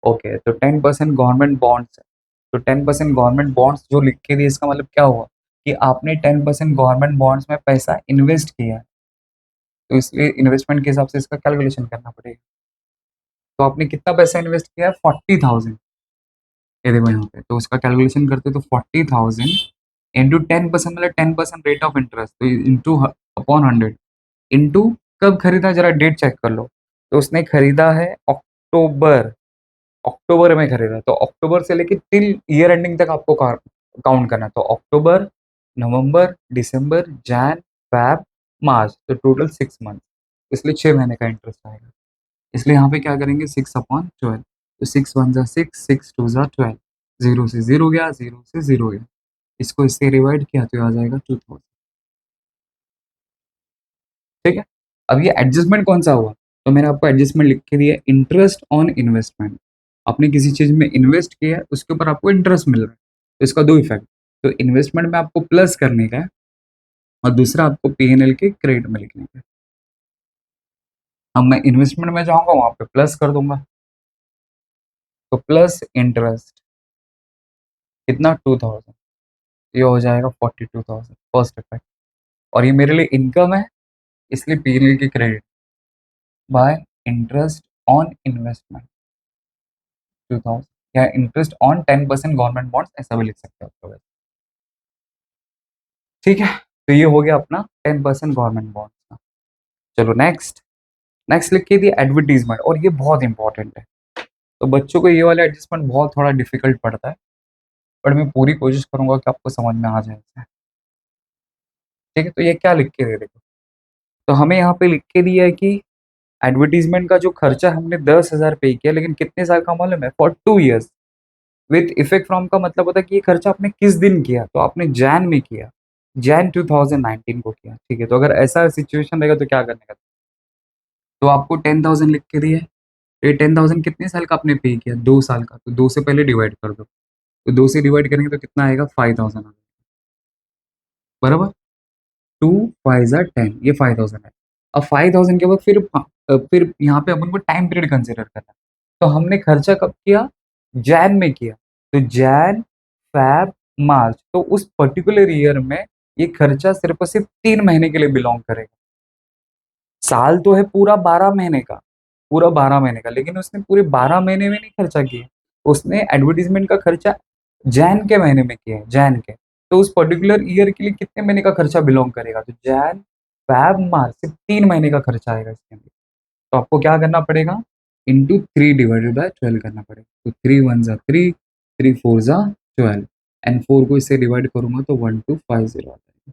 S1: Okay, तो 10% गवर्नमेंट बॉन्ड्स है, तो 10% गवर्नमेंट बॉन्ड्स जो लिख के दिए, इसका मतलब क्या हुआ कि आपने 10% गवर्नमेंट बॉन्ड्स में पैसा इन्वेस्ट किया है, तो इसलिए इन्वेस्टमेंट के हिसाब से इसका कैलकुलेशन करना पड़ेगा। तो आपने कितना पैसा इन्वेस्ट किया है, 40,000, ये देखो यहाँ पे, तो उसका कैलकुलेशन करते तो 40,000 इंटू 10%, मतलब 10% रेट ऑफ इंटरेस्ट, तो इंटू अपॉन 100, इंटू कब खरीदा, जरा डेट चेक कर लो। तो उसने खरीदा है अक्टूबर, अक्टूबर में खरीदा, तो अक्टूबर से लेके टिल ईयर एंडिंग तक आपको काउंट करना है। तो अक्टूबर, नवंबर, दिसंबर, जैन, फैब, मार्च, तो टोटल 6 मंथ, इसलिए 6 महीने का इंटरेस्ट आएगा। इसलिए यहाँ पे क्या करेंगे, 6/12, तो 6 1 6, 6 2 12, जीरो से जीरो गया, जीरो से जीरो गया, इसको इससे डिवाइड किया तो आ जाएगा 2000। ठीक है, अब ये एडजस्टमेंट कौन सा हुआ, तो मैंने आपको एडजस्टमेंट लिख के दिया, इंटरेस्ट ऑन इन्वेस्टमेंट। आपने किसी चीज में इन्वेस्ट किया है, उसके ऊपर आपको इंटरेस्ट मिल रहा है, तो इसका दो इफेक्ट, तो इन्वेस्टमेंट में आपको प्लस करने का है, और दूसरा आपको पीएनएल के क्रेडिट में लिखने का है। अब मैं इन्वेस्टमेंट में जाऊंगा, वहां पे प्लस कर दूंगा, तो प्लस इंटरेस्ट कितना 2000, ये हो जाएगा 42,000 फर्स्ट इफेक्ट, और ये मेरे लिए इनकम है, इसलिए पीएनएल की credit by interest on investment 2000, या इंटरेस्ट ऑन 10% गवर्नमेंट बॉन्ड्स, ऐसा भी लिख सकते हो आप लोग। ठीक है, तो ये हो गया अपना 10% गवर्नमेंट बॉन्ड्स का। चलो नेक्स्ट, नेक्स्ट लिख के दिया एडवर्टीजमेंट, और ये बहुत इंपॉर्टेंट है। तो बच्चों को ये वाला एडजस्टमेंट बहुत थोड़ा डिफिकल्ट पड़ता है, पर मैं पूरी कोशिश करूंगा कि आपको समझ में आ जाए। ठीक है, तो ये क्या लिख के दे देखो, तो हमें यहाँ पे लिख के दिया है कि एडवर्टीजमेंट का जो खर्चा हमने 10,000 पे किया, लेकिन कितने साल का मालूम है, for 2 years with effect from, का मतलब होता है कि ये खर्चा आपने किस दिन किया, तो आपने जैन में किया, जैन 2019 को किया। ठीक है, तो अगर ऐसा सिचुएशन रहेगा तो क्या करने का, तो आपको 10,000 लिख के दिए, ये 10,000 कितने साल का आपने पे किया, 2 साल का, तो 2 से पहले डिवाइड कर दो, तो 2 से डिवाइड करेंगे तो कितना आएगा, 5,000 आएगा, बराबर। 2 5 10, ये 5,000 है। अब 5,000 के बाद फिर यहाँ पे अपन को टाइम पीरियड कंसिडर करना है, तो हमने खर्चा कब किया, जैन में किया, तो जैन, फैब, मार्च, तो उस पर्टिकुलर ईयर में ये खर्चा सिर्फ और सिर्फ 3 महीने के लिए बिलोंग करेगा। साल तो है पूरा 12 महीने का, पूरा 12 महीने का, लेकिन उसने पूरे 12 महीने में नहीं खर्चा किया, उसने एडवर्टीजमेंट का खर्चा जैन के महीने में किया है, जैन के, तो उस पर्टिकुलर ईयर के लिए कितने महीने का खर्चा बिलोंग करेगा, तो जैन, फैब, मार्च, सिर्फ 3 महीने का खर्चा आएगा इसके अंदर। तो आपको क्या करना पड़ेगा, इंटू 3/12 करना पड़ेगा, तो 3 1 3, 3 4 12, एंड 4 को इससे डिवाइड करूंगा तो 1250 आ जाएगा।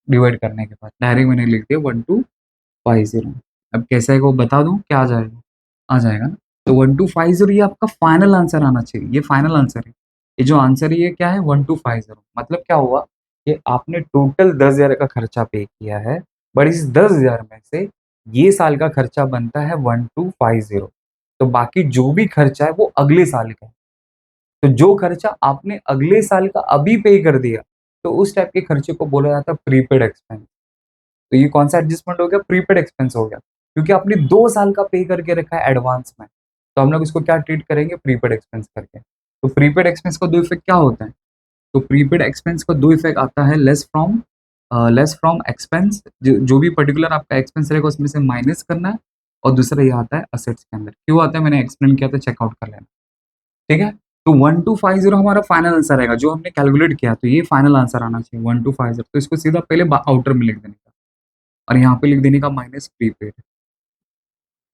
S1: डिवाइड करने के बाद डायरेक्ट मैंने लिख दिया 1250। अब कैसा है वो बता दूं, क्या आ जाएगा, आ जाएगा ना, तो 1250 ये आपका फाइनल आंसर आना चाहिए, ये फाइनल आंसर है, ये जो आंसर है ये क्या है, 1250। मतलब क्या हुआ कि आपने टोटल 10,000 का खर्चा पे किया है, बट इस 10,000 में से ये साल का खर्चा बनता है 1250, तो बाकी जो भी खर्चा है वो अगले साल का है। तो जो खर्चा आपने अगले साल का अभी पे कर दिया, तो उस टाइप के खर्चे को बोला जाता है प्रीपेड एक्सपेंस। तो ये कौन सा एडजस्टमेंट हो गया, प्रीपेड एक्सपेंस हो गया, क्योंकि आपने 2 साल का पे करके रखा है एडवांस में, तो हम लोग इसको क्या ट्रीट करेंगे, प्रीपेड एक्सपेंस करके। तो प्रीपेड एक्सपेंस का दो इफेक्ट क्या होता है, तो प्रीपेड एक्सपेंस का दो इफेक्ट आता है, लेस फ्रॉम एक्सपेंस, जो भी पर्टिकुलर आपका एक्सपेंस रहेगा उसमें से माइनस करना है, और दूसरा ये आता है असेट्स के अंदर। क्यों आता है मैंने एक्सप्लेन किया था, चेकआउट कर लेना। ठीक है, तो 1250 हमारा फाइनल आंसर रहेगा जो हमने कैलकुलेट किया, तो ये फाइनल आंसर आना चाहिए 1250। तो इसको सीधा पहले आउटर में लिख देने का और यहाँ पे लिख देने का माइनस प्रीपेड।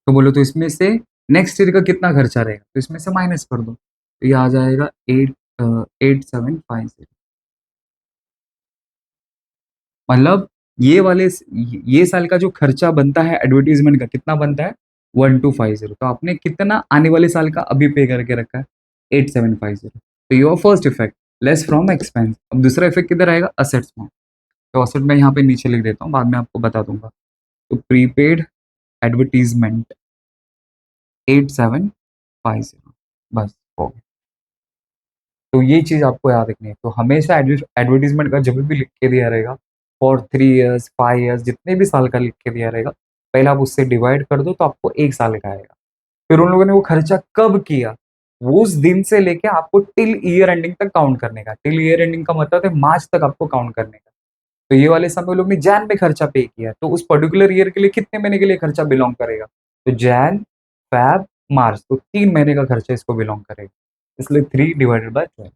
S1: तो बोलो तो इसमें से नेक्स्ट ईयर का कितना खर्चा रहेगा, तो इसमें से माइनस कर दो, तो ये आ जाएगा 8750। मतलब ये वाले ये साल का जो खर्चा बनता है एडवर्टीजमेंट का कितना बनता है 1250। तो आपने कितना आने वाले साल का अभी पे करके रखा है 8750। तो your first effect less from expense. अब दूसरा इफेक्ट किधर आएगा असेट्स में। तो असेट में यहाँ पे नीचे लिख देता हूँ, बाद में आपको बता दूंगा। तो प्रीपेड एडवर्टीजमेंट 8750, बस हो गया। तो ये चीज आपको याद रखनी है। तो हमेशा एडवर्टीजमेंट का जब भी लिख के दिया रहेगा फॉर 3 इयर्स 5 इयर्स जितने भी साल का लिख के दिया रहेगा, पहले आप उससे डिवाइड कर दो तो आपको 1 साल का आएगा। फिर उन लोगों ने वो खर्चा कब किया वो उस दिन से लेके आपको टिल ईयर एंडिंग तक काउंट करने का। टिल ईयर एंडिंग का मतलब है मार्च तक आपको काउंट करने का। तो ये वाले समय लोग ने जैन में खर्चा पे किया, तो उस पर्टिकुलर ईयर के लिए कितने महीने के लिए खर्चा बिलोंग करेगा, तो जैन फैब मार्च, तो 3 महीने का खर्चा इसको बिलोंग करेगा। इसलिए 3/12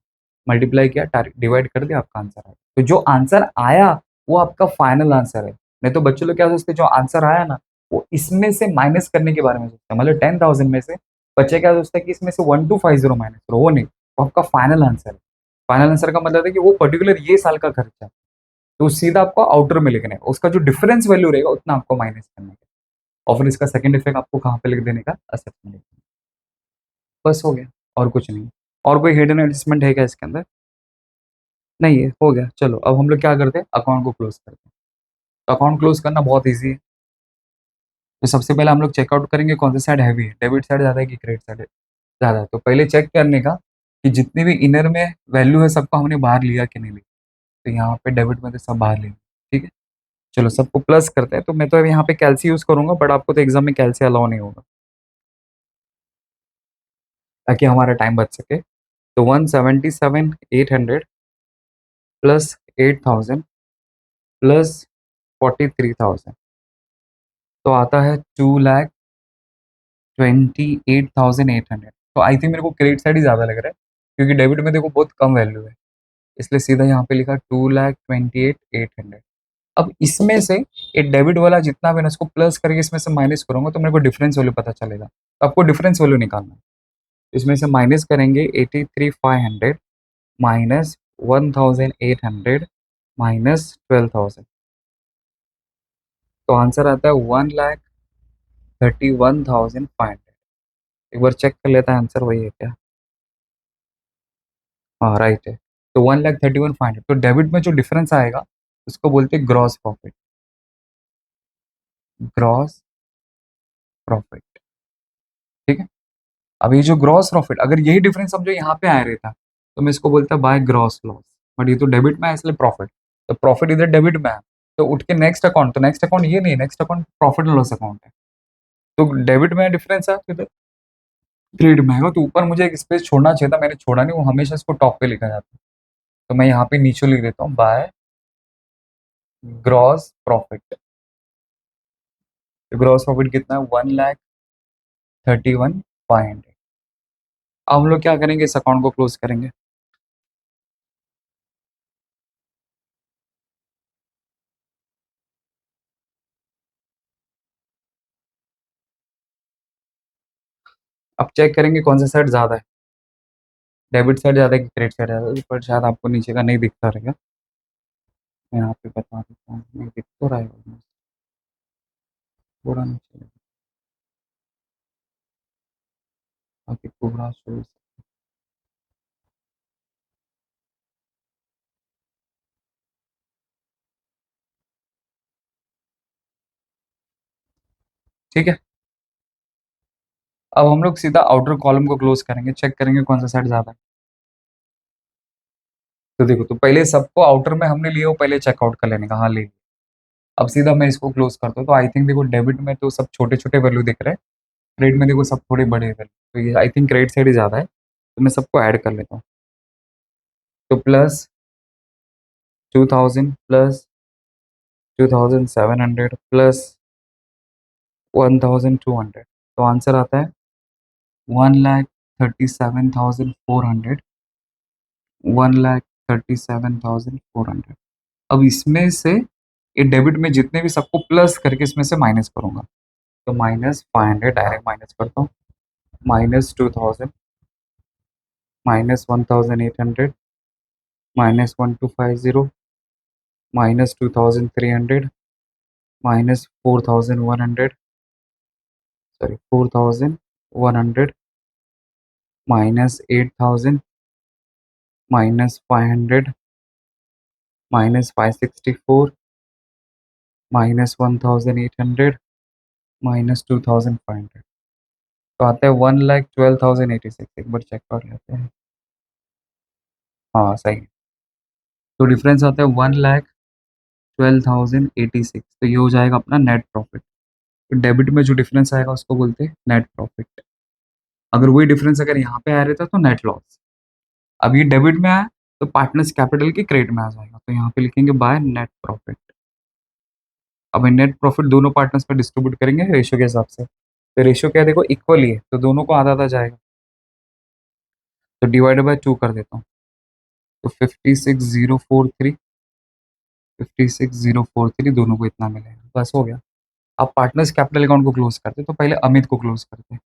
S1: मल्टीप्लाई किया, डिवाइड कर दिया, आपका आंसर आया। तो जो आंसर आया वो आपका फाइनल आंसर है। नहीं तो बच्चों लोग क्या सोचते हैं, जो आंसर आया ना वो इसमें से माइनस करने के बारे में सोचते हैं। मतलब 10,000 में से बच्चे क्या सोचते हैं कि इसमें से 1250 माइनस करो, वो नहीं, वो आपका फाइनल आंसर है। फाइनल आंसर का मतलब है कि वो पर्टिकुलर ये साल का खर्चा है। तो सीधा आपको आउटर में लिखना है, उसका जो डिफरेंस वैल्यू रहेगा उतना आपको माइनस करना है। और फिर इसका सेकंड इफेक्ट आपको कहाँ पे लिख देने का, असेट में लिख देना। बस हो गया, और कुछ नहीं। और कोई हिडन एडजस्टमेंट है क्या इसके अंदर? नहीं है, हो गया। चलो अब हम लोग क्या करते हैं, अकाउंट को क्लोज करते हैं। तो अकाउंट क्लोज करना बहुत ईजी है। तो सबसे पहले हम लोग चेकआउट करेंगे कौन सा साइड हैवी है, डेबिट साइड ज़्यादा है कि क्रेडिट साइड ज़्यादा है। तो पहले चेक करने का कि जितनी भी इनर में वैल्यू है सबको हमने बाहर लिया कि नहीं लिया। तो यहाँ पे डेबिट में तो सब बाहर लिया। ठीक है, चलो सबको प्लस करते हैं। तो मैं तो अब यहाँ पे कैल्सी यूज़ करूंगा, बट आपको तो एग्जाम में कैल्सी अलाउ नहीं होगा, ताकि हमारा टाइम बच सके। तो 177,800 प्लस 8,000 प्लस 43,000, तो आता है 2,28,800। तो आई थिंक मेरे को क्रेडिट साइड ही ज़्यादा लग रहा है, क्योंकि डेबिट में देखो बहुत कम वैल्यू है। इसलिए सीधा यहाँ पे लिखा 2,28,800। अब इसमें से ये डेबिट वाला जितना भी ना इसको प्लस करके इसमें से माइनस करूंगा तो मेरे को डिफरेंस वैल्यू पता चलेगा। तो आपको डिफरेंस वैल्यू निकालना है। इसमें से माइनस करेंगे 83,500 माइनस 1,800 माइनस 12,000, तो आंसर आता है 1,31,500। एक बार चेक कर लेता है आंसर वही है क्या। हाँ राइट है। तो 1,31,500, तो डेबिट में जो डिफरेंस आएगा उसको बोलते हैं ग्रॉस प्रॉफिट। ग्रॉस प्रॉफिट, ठीक है। अब ये जो ग्रॉस प्रॉफिट, अगर यही डिफरेंस समझो यहाँ पे आ रहता तो मैं इसको बोलता बाय ग्रॉस लॉस। बट ये तो डेबिट में है इसलिए प्रॉफिट, तो प्रॉफिट इधर डेबिट में है, तो उठ के नेक्स्ट अकाउंट, तो नेक्स्ट अकाउंट ये नहीं, next account profit and loss account है। तो डेबिट में डिफरेंस है तो इधर क्रेडिट में है। तो ऊपर मुझे एक स्पेस छोड़ना चाहिए था, मैंने छोड़ा नहीं, वो हमेशा इसको टॉप पे लिखा जाता है। तो मैं यहाँ पे नीचे लिख देता हूँ बाय ग्रॉस प्रॉफिट। तो ग्रॉस प्रॉफिट कितना है 1,31,500। अब हम लोग क्या करेंगे, इस अकाउंट को क्लोज करेंगे। अब चेक करेंगे कौन सा साइड ज्यादा है, डेबिट साइड ज़्यादा है कि क्रेडिट साइड ज़्यादा है। पर शायद आपको नीचे का नहीं दिखता रहेगा, मैं यहाँ पे बता देता हूँ। नहीं दिख तो रहा है almost, थोड़ा नीचे बाकी पूरा शो। ठीक है, अब हम लोग सीधा आउटर कॉलम को क्लोज करेंगे, चेक करेंगे कौन सा साइड ज़्यादा है। तो देखो, तो पहले सबको आउटर में हमने लिए वो पहले चेकआउट कर लेने का, हाँ ले लिया। अब सीधा मैं इसको क्लोज करता हूँ, तो आई थिंक देखो डेबिट में तो सब छोटे छोटे वैल्यू दिख रहे हैं, क्रेडिट में देखो सब थोड़े बड़े वैल्यू। तो ये आई थिंक क्रेडिट साइड ही ज़्यादा है, तो मैं सबको ऐड कर लेता हूँ। तो प्लस 2,000 प्लस 2,700 प्लस 1200, तो आंसर आता है 1,37,400, 1,37,400। अब इसमें से ये डेबिट में जितने भी सबको प्लस करके इसमें से माइनस करूंगा, तो -500 डायरेक्ट माइनस करता हूँ, -2000, -1800, -1250, -2300, -4100, सॉरी 4100, -8000, -500, -564, -1800, -2500, तो आता है 1,12,086। एक बार चेक कर लेते हैं। हाँ सही है। तो डिफरेंस आता है 1,12,086, तो ये हो जाएगा अपना नेट प्रॉफिट। तो डेबिट में जो डिफरेंस आएगा उसको बोलते हैं नेट प्रॉफिट। अगर वही डिफरेंस अगर यहाँ पे आ रहता तो नेट लॉस। अब ये डेबिट में आया तो पार्टनर्स कैपिटल के क्रेडिट में आ जाएगा, तो यहाँ पे लिखेंगे बाय नेट प्रॉफिट। अब नेट प्रॉफिट दोनों पार्टनर्स पे डिस्ट्रीब्यूट करेंगे रेशियो के हिसाब से, तो रेशियो क्या है देखो इक्वली है, तो दोनों को आधा आधा जाएगा, तो डिवाइडेड बाय 2 कर देता हूँ, तो 56,043, 56,043 दोनों को इतना मिलेगा, बस हो गया। अब पार्टनर्स कैपिटल अकाउंट को क्लोज करते हैं, तो पहले अमित को क्लोज करते हैं।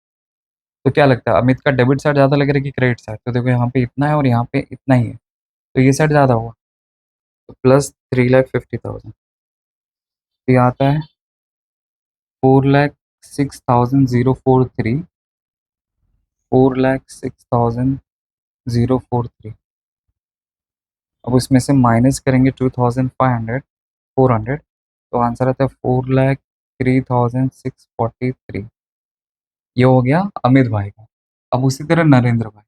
S1: तो क्या लगता है अमित का डेबिट साइड ज़्यादा लग रहा है कि क्रेडिट साइड? तो देखो यहाँ पे इतना है और यहाँ पे इतना ही है, तो ये साइड ज़्यादा हुआ, तो प्लस 3,50,000। ये आता है 4,06,043, 4,06,043। अब उसमें से माइनस करेंगे 2,500, 400, तो आंसर आता है 4,03,643। ये हो गया अमित भाई का। अब उसी तरह नरेंद्र भाई,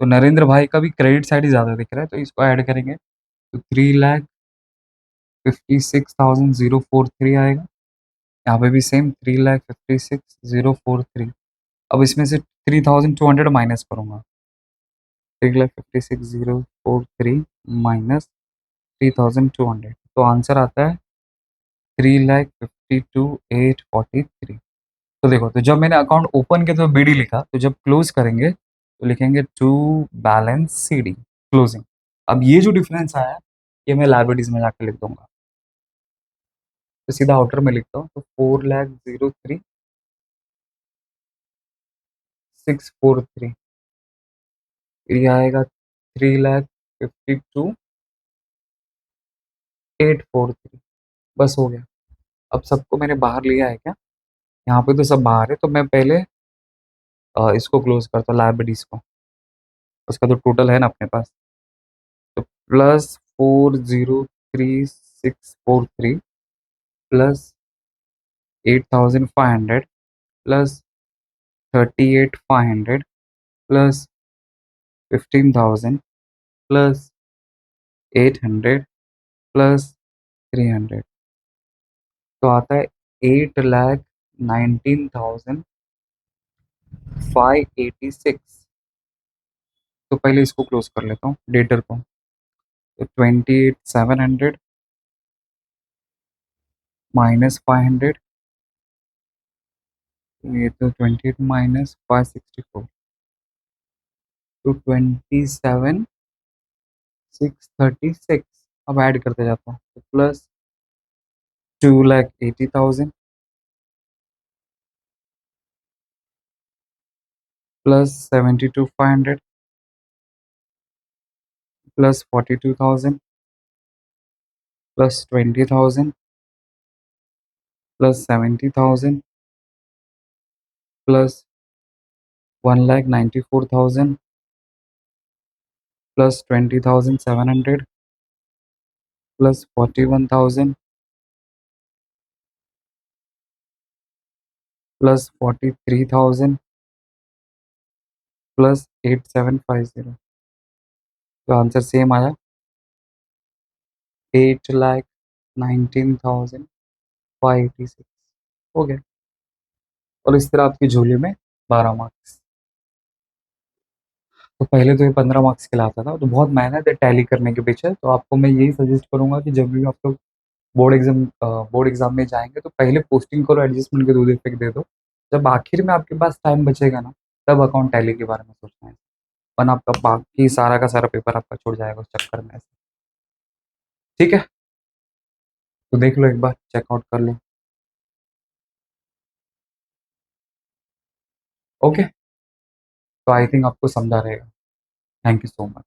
S1: तो नरेंद्र भाई का भी क्रेडिट साइड ही ज़्यादा दिख रहा है, तो इसको ऐड करेंगे तो 3,56,043 आएगा। यहाँ पे भी सेम 3,56,043। अब इसमें से 3,200 माइनस करूँगा, 3,56,043 माइनस 3,200, तो आंसर आता है 3,52,843। तो देखो, तो जब मैंने अकाउंट ओपन किया तो बीडी लिखा, तो जब क्लोज करेंगे तो लिखेंगे टू बैलेंस सीडी क्लोजिंग। अब ये जो डिफरेंस आया ये मैं लाइबिलिटीज में जाकर लिख दूंगा, तो सीधा आउटर में लिखता हूँ, तो 4,03,643, ये आएगा 3,52,843। बस हो गया। अब सबको मैंने बाहर लिया है क्या? यहाँ पे तो सब बाहर है, तो मैं पहले इसको क्लोज करता हूँ लाइबिलिटीज को, उसका तो टोटल है ना अपने पास, तो +4,03,643 plus 8,500 plus 38,500 plus 15,000 plus 800 plus 300, तो आता है 8,19,586। तो पहले इसको क्लोज कर लेता हूँ डेटर को, तो 28,700 -500, ये तो 28 माइनस 564, तो 27,636। अब ऐड करते जाता हूँ, तो plus 2,80,000 plus 72,500 plus 42,000 plus 20,000 plus 70,000 plus 1,94,000 plus 20,700 plus 41,000 plus 43,000 plus 8,750। तो आंसर सेम आया 8,19,586। हो गया। और इस तरह आपकी झोली में 12 मार्क्स। तो पहले तो ये 15 मार्क्स के लाता था, तो बहुत मेहनत है टैली करने के पीछे, तो आपको मैं यही सजेस्ट करूंगा कि जब भी आप लोग बोर्ड एग्ज़ाम में जाएँगे तो पहले पोस्टिंग करो, एडजस्टमेंट के 2 दिन फेंक दे दो। जब आखिर में आपके पास टाइम बचेगा ना, तब अकाउंट टैली के बारे में सोचना है। वरना आपका बाकी सारा का सारा पेपर आपका छूट जाएगा उस चक्कर में। ठीक है? तो देख लो एक बार, चेकआउट कर लो। ओके? तो आई थिंक आपको समझा रहेगा। Thank you so much.